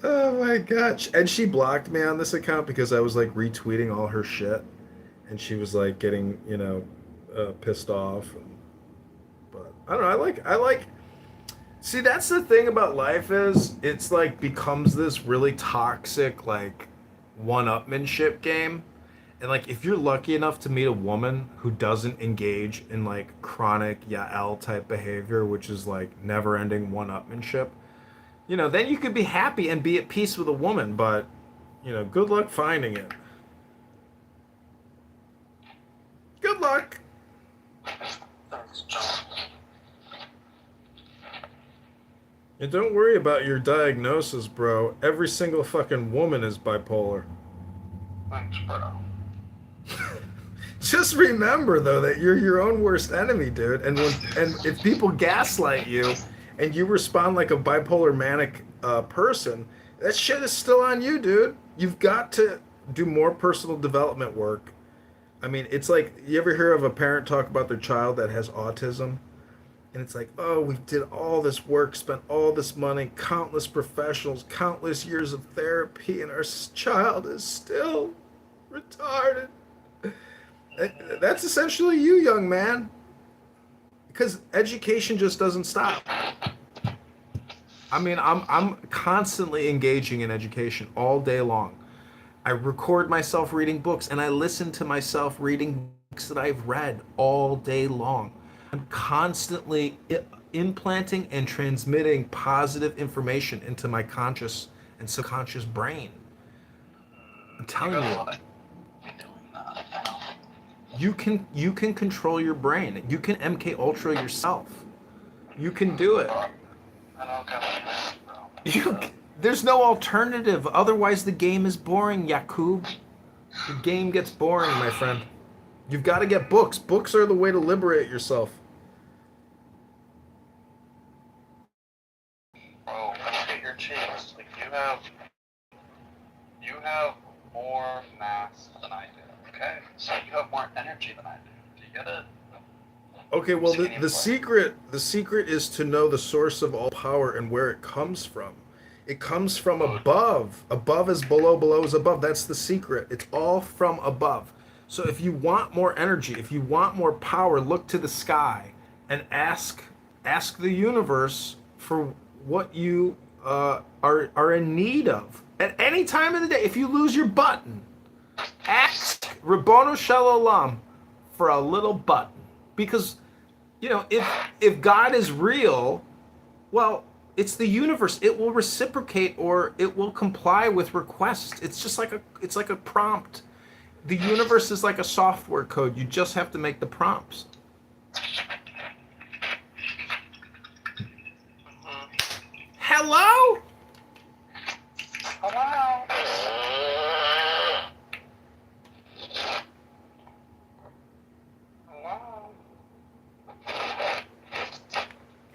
S9: Oh my gosh. And she blocked me on this account because I was like retweeting all her shit. And she was like getting, pissed off. But I don't know. See, that's the thing about life is it's like becomes this really toxic, like one-upmanship game. And like if you're lucky enough to meet a woman who doesn't engage in like chronic Yael type behavior, which is like never-ending one-upmanship, then you could be happy and be at peace with a woman, but good luck finding it. Good luck.
S14: Thanks, John.
S9: And don't worry about your diagnosis, bro. Every single fucking woman is bipolar.
S14: Thanks, bro.
S9: Just remember though that you're your own worst enemy, dude. And if people gaslight you and you respond like a bipolar manic person, that shit is still on you, dude. You've got to do more personal development work. I mean, it's like, you ever hear of a parent talk about their child that has autism? And it's like, oh, we did all this work, spent all this money, countless professionals, countless years of therapy, and our child is still retarded. That's essentially you, young man. Because education just doesn't stop. I mean, I'm constantly engaging in education all day long. I record myself reading books, and I listen to myself reading books that I've read all day long. I'm constantly implanting and transmitting positive information into my conscious and subconscious brain. I'm telling you. You can control your brain. You can MK Ultra yourself. You can do it. There's no alternative. Otherwise, the game is boring, Yakub. The game gets boring, my friend. You've got to get books. Books are the way to liberate yourself.
S14: Bro, look at your cheeks. Like you have more mass than I do. Okay, so you have more energy than I do. Do you get it?
S9: Okay, well, the secret is to know the source of all power and where it comes from. It comes from above. Above is below, below is above. That's the secret. It's all from above. So if you want more energy, if you want more power, look to the sky and ask the universe for what you are in need of. At any time of the day, if you lose your button, ask Ribbono Shel Olam for a little button. Because, if God is real, well, it's the universe. It will reciprocate or it will comply with requests. It's just like a prompt. The universe is like a software code. You just have to make the prompts. Hello?
S14: Hello?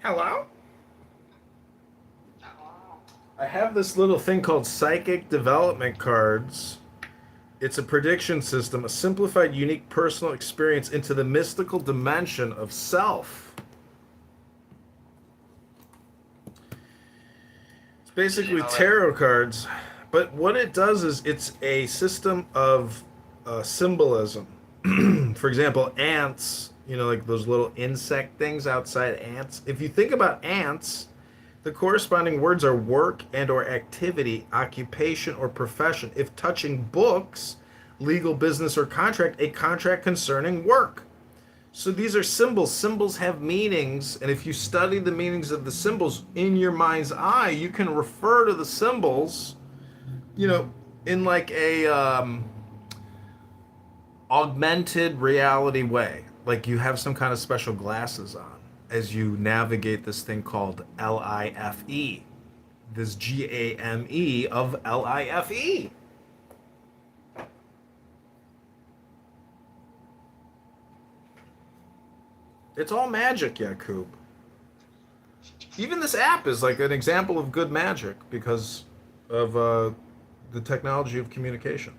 S9: Hello? I have this little thing called psychic development cards. It's a prediction system, a simplified, unique personal experience into the mystical dimension of self. It's basically tarot cards, but what it does is it's a system of symbolism. For example, ants, like those little insect things outside ants. If you think about ants, the corresponding words are work and or activity, occupation or profession. If touching books, legal, business, or contract, a contract concerning work. So these are symbols. Symbols have meanings, and if you study the meanings of the symbols in your mind's eye, you can refer to the symbols, in like a augmented reality way. Like you have some kind of special glasses on as you navigate this thing called LIFE. This GAME of LIFE. It's all magic, Yakub. Even this app is like an example of good magic because of the technology of communication.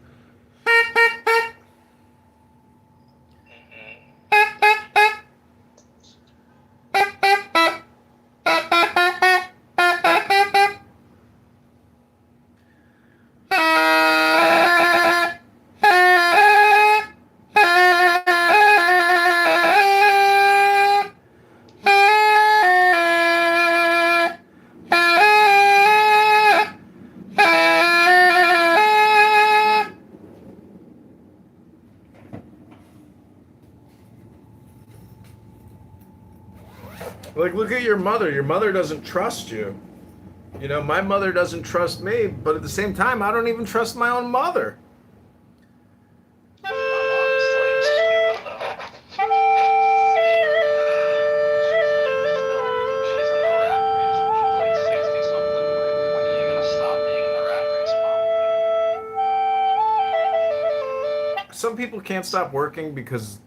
S9: Like, look at your mother. Your mother doesn't trust you. You know, my mother doesn't trust me, but at the same time, I don't even trust my own mother.
S14: My mom's like stupid though. She's in the rat race. She's like 60 something. Like, when are you gonna stop being in the rat race, Mom?
S9: Some people can't stop working because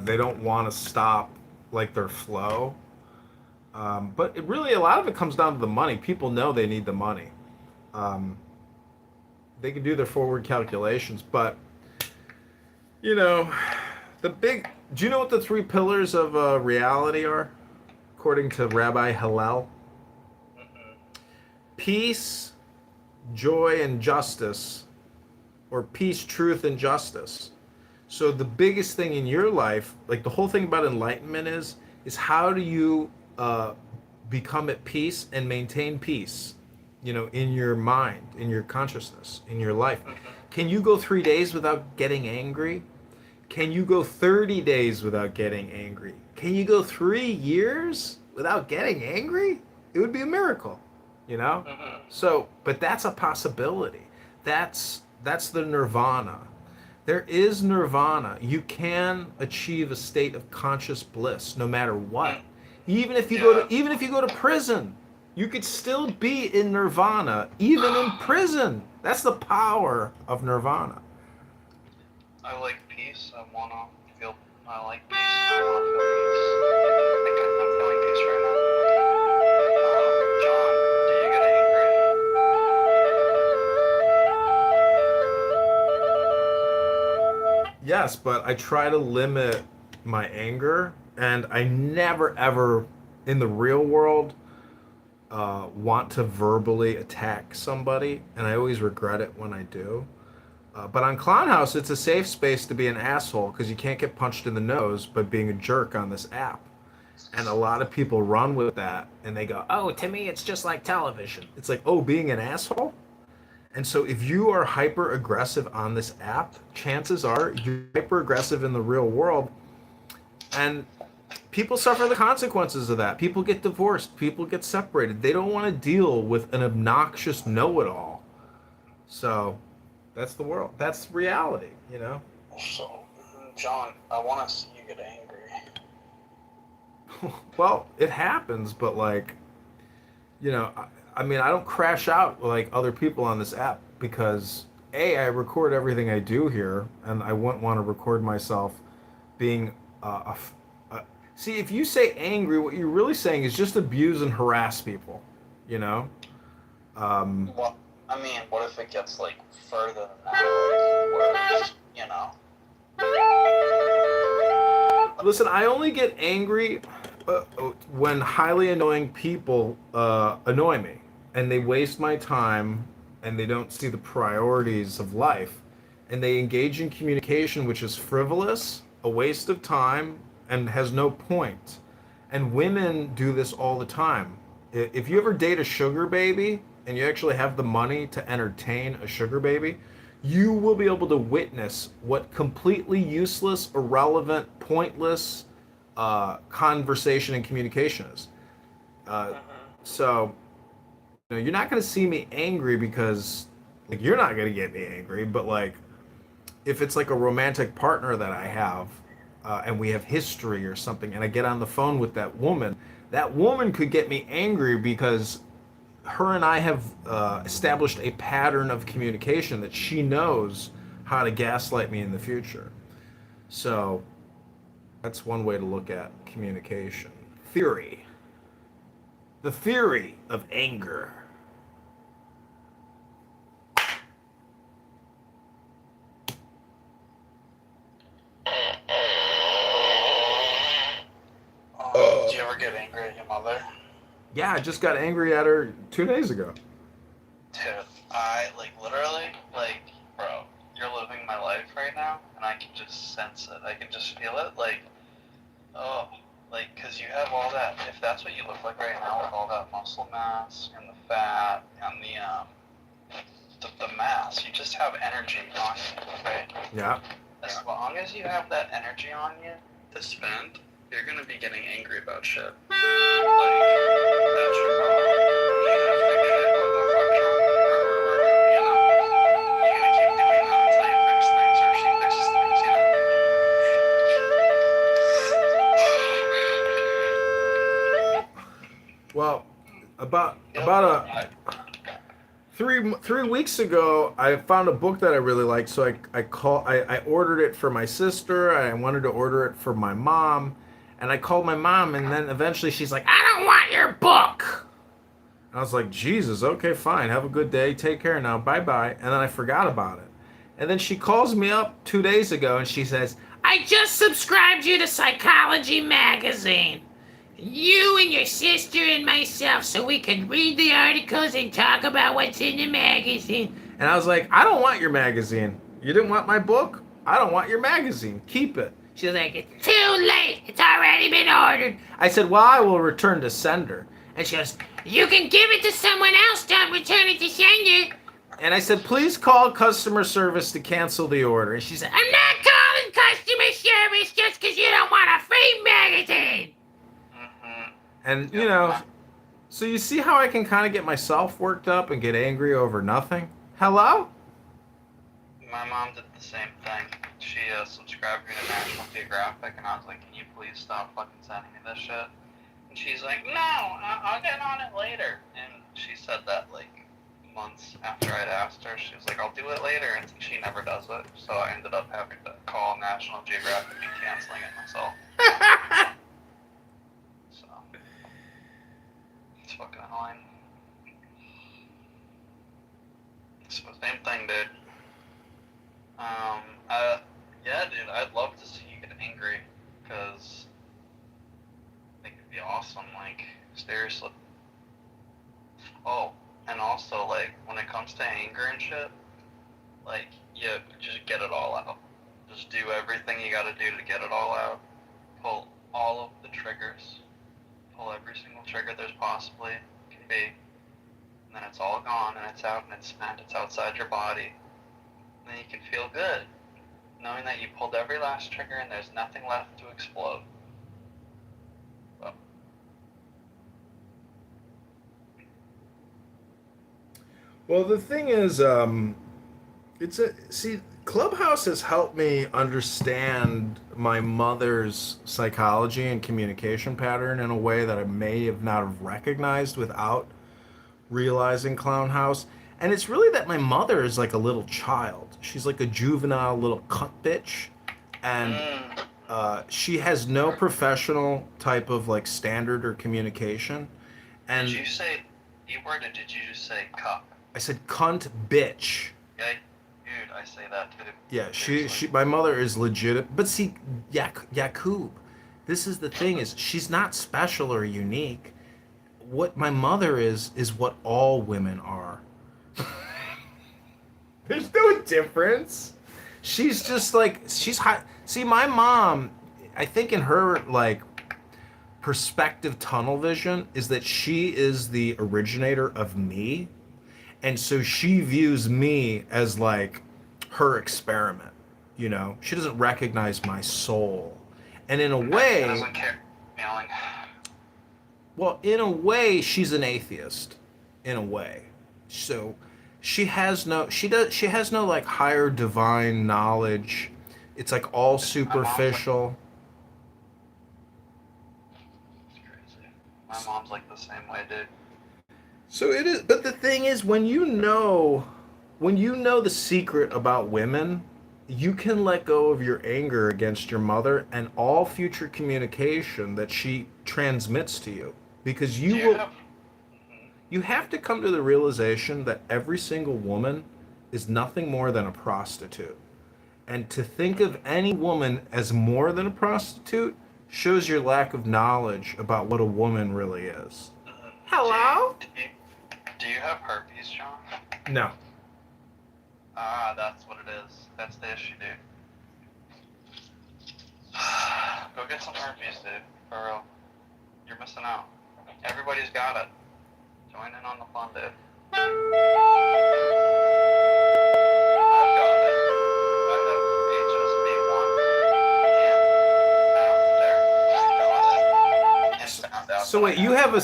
S9: they don't want to stop like their flow. But it really, a lot of it comes down to the money. People know they need the money. They can do their forward calculations, but you know, do you know what the three pillars of reality are, according to Rabbi Hillel? Peace, joy, and justice, or peace, truth, and justice. So the biggest thing in your life, like the whole thing about enlightenment is how do you become at peace and maintain peace, you know, in your mind, in your consciousness, in your life. Can you go 3 days without getting angry? Can you go 30 days without getting angry? Can you go 3 years without getting angry? It would be a miracle, you know? So, but that's a possibility. That's the nirvana. There is nirvana. You can achieve a state of conscious bliss no matter what. Even if you go to prison, you could still be in nirvana even in prison. That's the power of nirvana.
S14: I like peace. I like peace. I want to feel peace. I think I'm feeling peace right now. John, do you get angry?
S9: Yes, but I try to limit my anger, and I never ever in the real world want to verbally attack somebody, and I always regret it when I do. But on Clown House, it's a safe space to be an asshole because you can't get punched in the nose by being a jerk on this app. And a lot of people run with that, and they go, oh, to me, it's just like television. It's like, oh, being an asshole? And so if you are hyper aggressive on this app, chances are you're hyper aggressive in the real world. And people suffer the consequences of that. People get divorced. People get separated. They don't want to deal with an obnoxious know-it-all. So that's the world. That's reality, you know?
S14: So, John, I want to see you get angry.
S9: Well, it happens, but like, you know, I mean, I don't crash out like other people on this app because I record everything I do here, and I wouldn't want to record myself being see, if you say angry, what you're really saying is just abuse and harass people, you know?
S14: Well, I mean, what if it gets like further than that, like worse, you know?
S9: Listen, I only get angry when highly annoying people annoy me, and they waste my time, and they don't see the priorities of life, and they engage in communication which is frivolous, a waste of time, and has no point. And women do this all the time. If you ever date a sugar baby and you actually have the money to entertain a sugar baby, you will be able to witness what completely useless, irrelevant, pointless conversation and communication is. So, you know, you're not going to see me angry because like, you're not going to get me angry, but like if it's like a romantic partner that I have and we have history or something, and I get on the phone with that woman could get me angry because her and I have established a pattern of communication that she knows how to gaslight me in the future. So that's one way to look at communication. Theory. The theory of anger.
S14: Did you ever get angry at your mother?
S9: Yeah, I just got angry at her 2 days ago.
S14: Dude, I, like, literally, like, bro, you're living my life right now, and I can just sense it. I can just feel it, like, oh, like, because you have all that, if that's what you look like right now with all that muscle mass and the fat and the mass, you just have energy on you, right?
S9: Yeah.
S14: As long as you have that energy on you to spend, you're gonna be getting angry about shit. Like, that's your problem. You gotta fix shit. What the fuck, John? You know? You gotta keep doing that until you fix things, or she fixes things, you know?
S9: Well, about a 3 weeks ago, I found a book that I really liked, so I ordered it for my sister. I wanted to order it for my mom, and I called my mom, and then eventually she's like, "I don't want your book." And I was like, "Jesus, okay, fine. Have a good day. Take care now. Bye bye." And then I forgot about it. And then she calls me up 2 days ago, and she says, "I just subscribed you to Psychology Magazine. You and your sister and myself, so we can read the articles and talk about what's in the magazine." And I was like, "I don't want your magazine. You didn't want my book? I don't want your magazine. Keep it." She was like, "It's too late. It's already been ordered." I said, "Well, I will return to sender." And she goes, "You can give it to someone else. Don't return it to sender." And I said, "Please call customer service to cancel the order." And she said, "I'm not calling customer service just because you don't want a free magazine." And, you know, so you see how I can kind of get myself worked up and get angry over nothing? Hello?
S14: My mom did the same thing. She subscribed me to National Geographic, and I was like, "Can you please stop fucking sending me this shit?" And she's like, "No, I'll get on it later." And she said that like months after I'd asked her. She was like, "I'll do it later," and she never does it. So I ended up having to call National Geographic and canceling it myself. So it's fucking annoying. So same thing, dude. Yeah, dude, I'd love to see you get angry, because I think it'd be awesome, like, seriously. Oh, and also, like, when it comes to anger and shit, like, you just get it all out. Just do everything you gotta do to get it all out. Pull all of the triggers. Pull every single trigger there's possibly can be. And then it's all gone, and it's out, and it's spent, it's outside your body. And then you can feel good, knowing that you pulled every last trigger and there's nothing left to explode. So.
S9: Well, the thing is, Clubhouse has helped me understand my mother's psychology and communication pattern in a way that I may have not have recognized without realizing Clown House. And it's really that my mother is like a little child. She's like a juvenile little cunt bitch. And she has no professional type of like standard or communication. And
S14: Did you say E-word, or did you just say cuck?
S9: I said cunt bitch.
S14: Yeah, dude, I say that too.
S9: Yeah, she my mother is legit. But see, Yakub, this is the thing, is she's not special or unique. What my mother is what all women are. There's no difference. She's just like, she's hot. See, my mom, I think in her like perspective tunnel vision is that she is the originator of me. And so she views me as like her experiment, you know? She doesn't recognize my soul. And in a way,
S14: She doesn't care. Feeling.
S9: well, in a way, she's an atheist. In a way. So she has no like higher divine knowledge. It's like all superficial.
S14: It's crazy. My mom's like the same way, dude.
S9: So it is, but the thing is, when you know the secret about women, you can let go of your anger against your mother and all future communication that she transmits to you, because you have to come to the realization that every single woman is nothing more than a prostitute. And to think of any woman as more than a prostitute shows your lack of knowledge about what a woman really is. Hello?
S14: Do you have herpes, John?
S9: No.
S14: Ah, that's what it is. That's the issue, dude. Go get some herpes, dude. For real. You're missing out. Everybody's got it. Join in on the fun, dude. I've got it. I have HSV1 and after I got
S9: So wait, you have a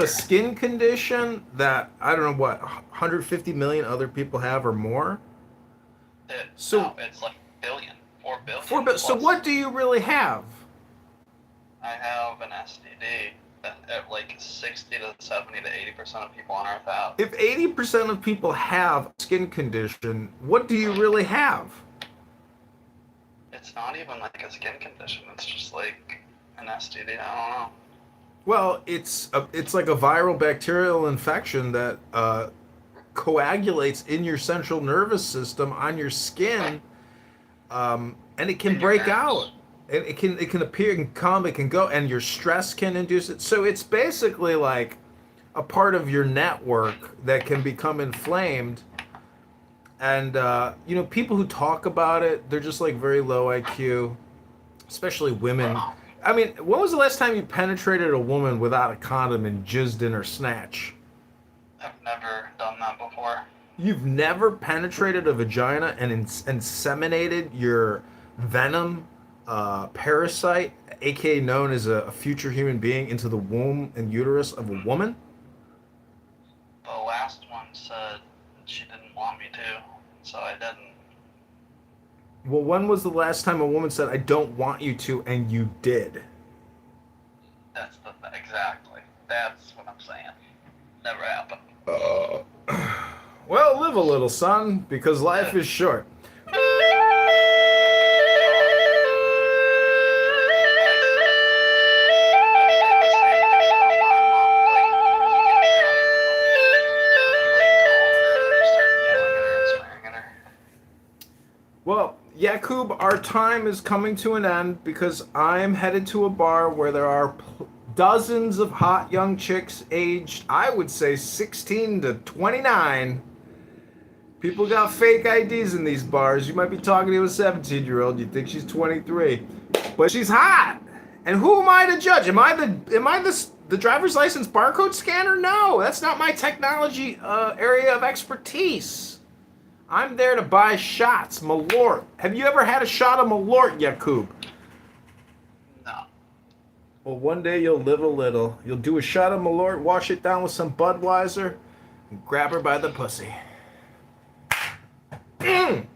S9: skin condition that I don't know what 150 million other people have or more. So
S14: no, it's like billion, 4 billion.
S9: 4 billion. So what do you really have?
S14: I have an STD that like 60 to 70 to 80% of people on Earth have.
S9: If 80% of people have skin condition, what do you really have?
S14: It's not even like a skin condition. It's just like an STD. I don't know.
S9: Well, it's like a viral bacterial infection that coagulates in your central nervous system on your skin, and it can break out. It can appear, it can come, it can go, and your stress can induce it. So it's basically like a part of your network that can become inflamed. And you know, people who talk about it, they're just like very low IQ, especially women. I mean, when was the last time you penetrated a woman without a condom and jizzed in her snatch?
S14: I've never done that before.
S9: You've never penetrated a vagina and inseminated your venom parasite, aka known as a future human being, into the womb and uterus of a woman?
S14: The last one said she didn't want me to, so I didn't.
S9: Well, when was the last time a woman said, I don't want you to, and you did?
S14: That's exactly. That's what I'm saying. Never happened.
S9: Well, live a little, son, because life is short. Well, Yakub, our time is coming to an end because I'm headed to a bar where there are dozens of hot young chicks aged, I would say, 16 to 29. People got fake IDs in these bars. You might be talking to a 17-year-old. You think she's 23, but she's hot. And who am I to judge? Am I the driver's license barcode scanner? No, that's not my technology area of expertise. I'm there to buy shots, Malort. Have you ever had a shot of Malort, Yakub?
S14: No.
S9: Well, one day you'll live a little. You'll do a shot of Malort, wash it down with some Budweiser, and grab her by the pussy. You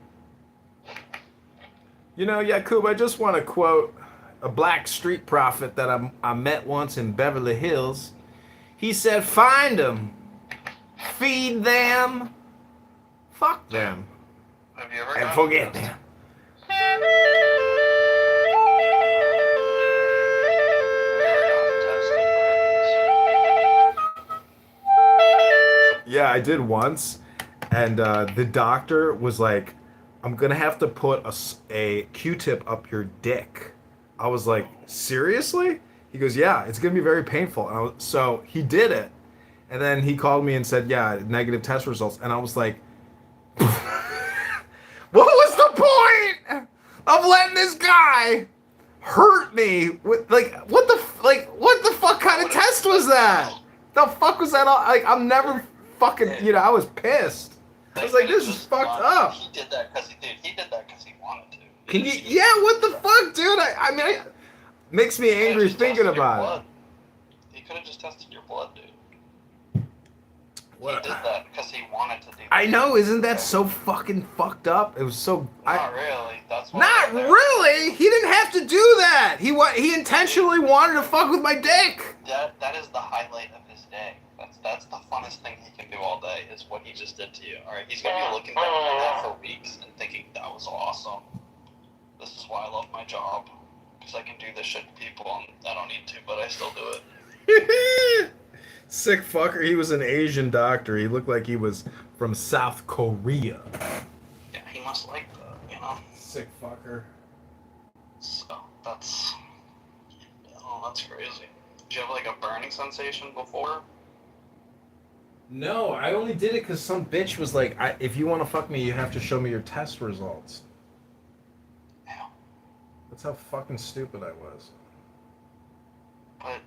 S9: know, Yakub, I just want to quote a black street prophet that I met once in Beverly Hills. He said, find them, feed them, fuck them,
S14: Have you ever
S9: and
S14: gotten
S9: forget
S14: this?
S9: them. Yeah, I did once, and the doctor was like, I'm gonna have to put a Q-tip up your dick. I was like, seriously? He goes, yeah, it's gonna be very painful. So he did it, and then he called me and said, yeah, negative test results. And I was like, what was the point of letting this guy hurt me with what the fuck kind of test was that? The fuck was that? Like, I'm never fucking, you know, I was pissed. I was like, this is fucked up.
S14: He did that because he wanted to.
S9: Can you? Yeah, what the fuck, dude? I mean, makes me angry thinking about it.
S14: He could have just tested your blood, dude.
S9: What?
S14: He did that because he wanted to do that.
S9: I know, isn't that so fucking fucked up? It was so.
S14: Not really. That's why.
S9: Not really. He didn't have to do that. He intentionally wanted to fuck with my dick.
S14: That is the highlight of his day. That's the funnest thing he can do all day is what he just did to you. All right, he's gonna be looking back on that for weeks and thinking that was awesome. This is why I love my job, because I can do this shit to people and I don't need to, but I still do it.
S9: Sick fucker. He was an Asian doctor. He looked like he was from South Korea.
S14: Yeah, he must like that, you know.
S9: Sick fucker.
S14: So that's crazy. Did you have like a burning sensation before?
S9: No, I only did it because some bitch was like, if you want to fuck me, you have to show me your test results.
S14: Yeah.
S9: That's how fucking stupid I was.
S14: But,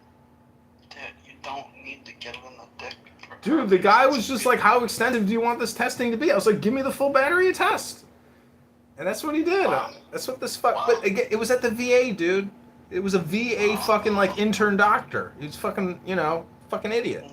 S14: dude, you don't need to get it in the dick.
S9: Dude, the guy was just like, how extensive do you want this testing to be? I was like, give me the full battery of test. And that's what he did. That's what this fuck. But again, it was at the VA, dude. It was a VA fucking like intern doctor. He's fucking, fucking idiot.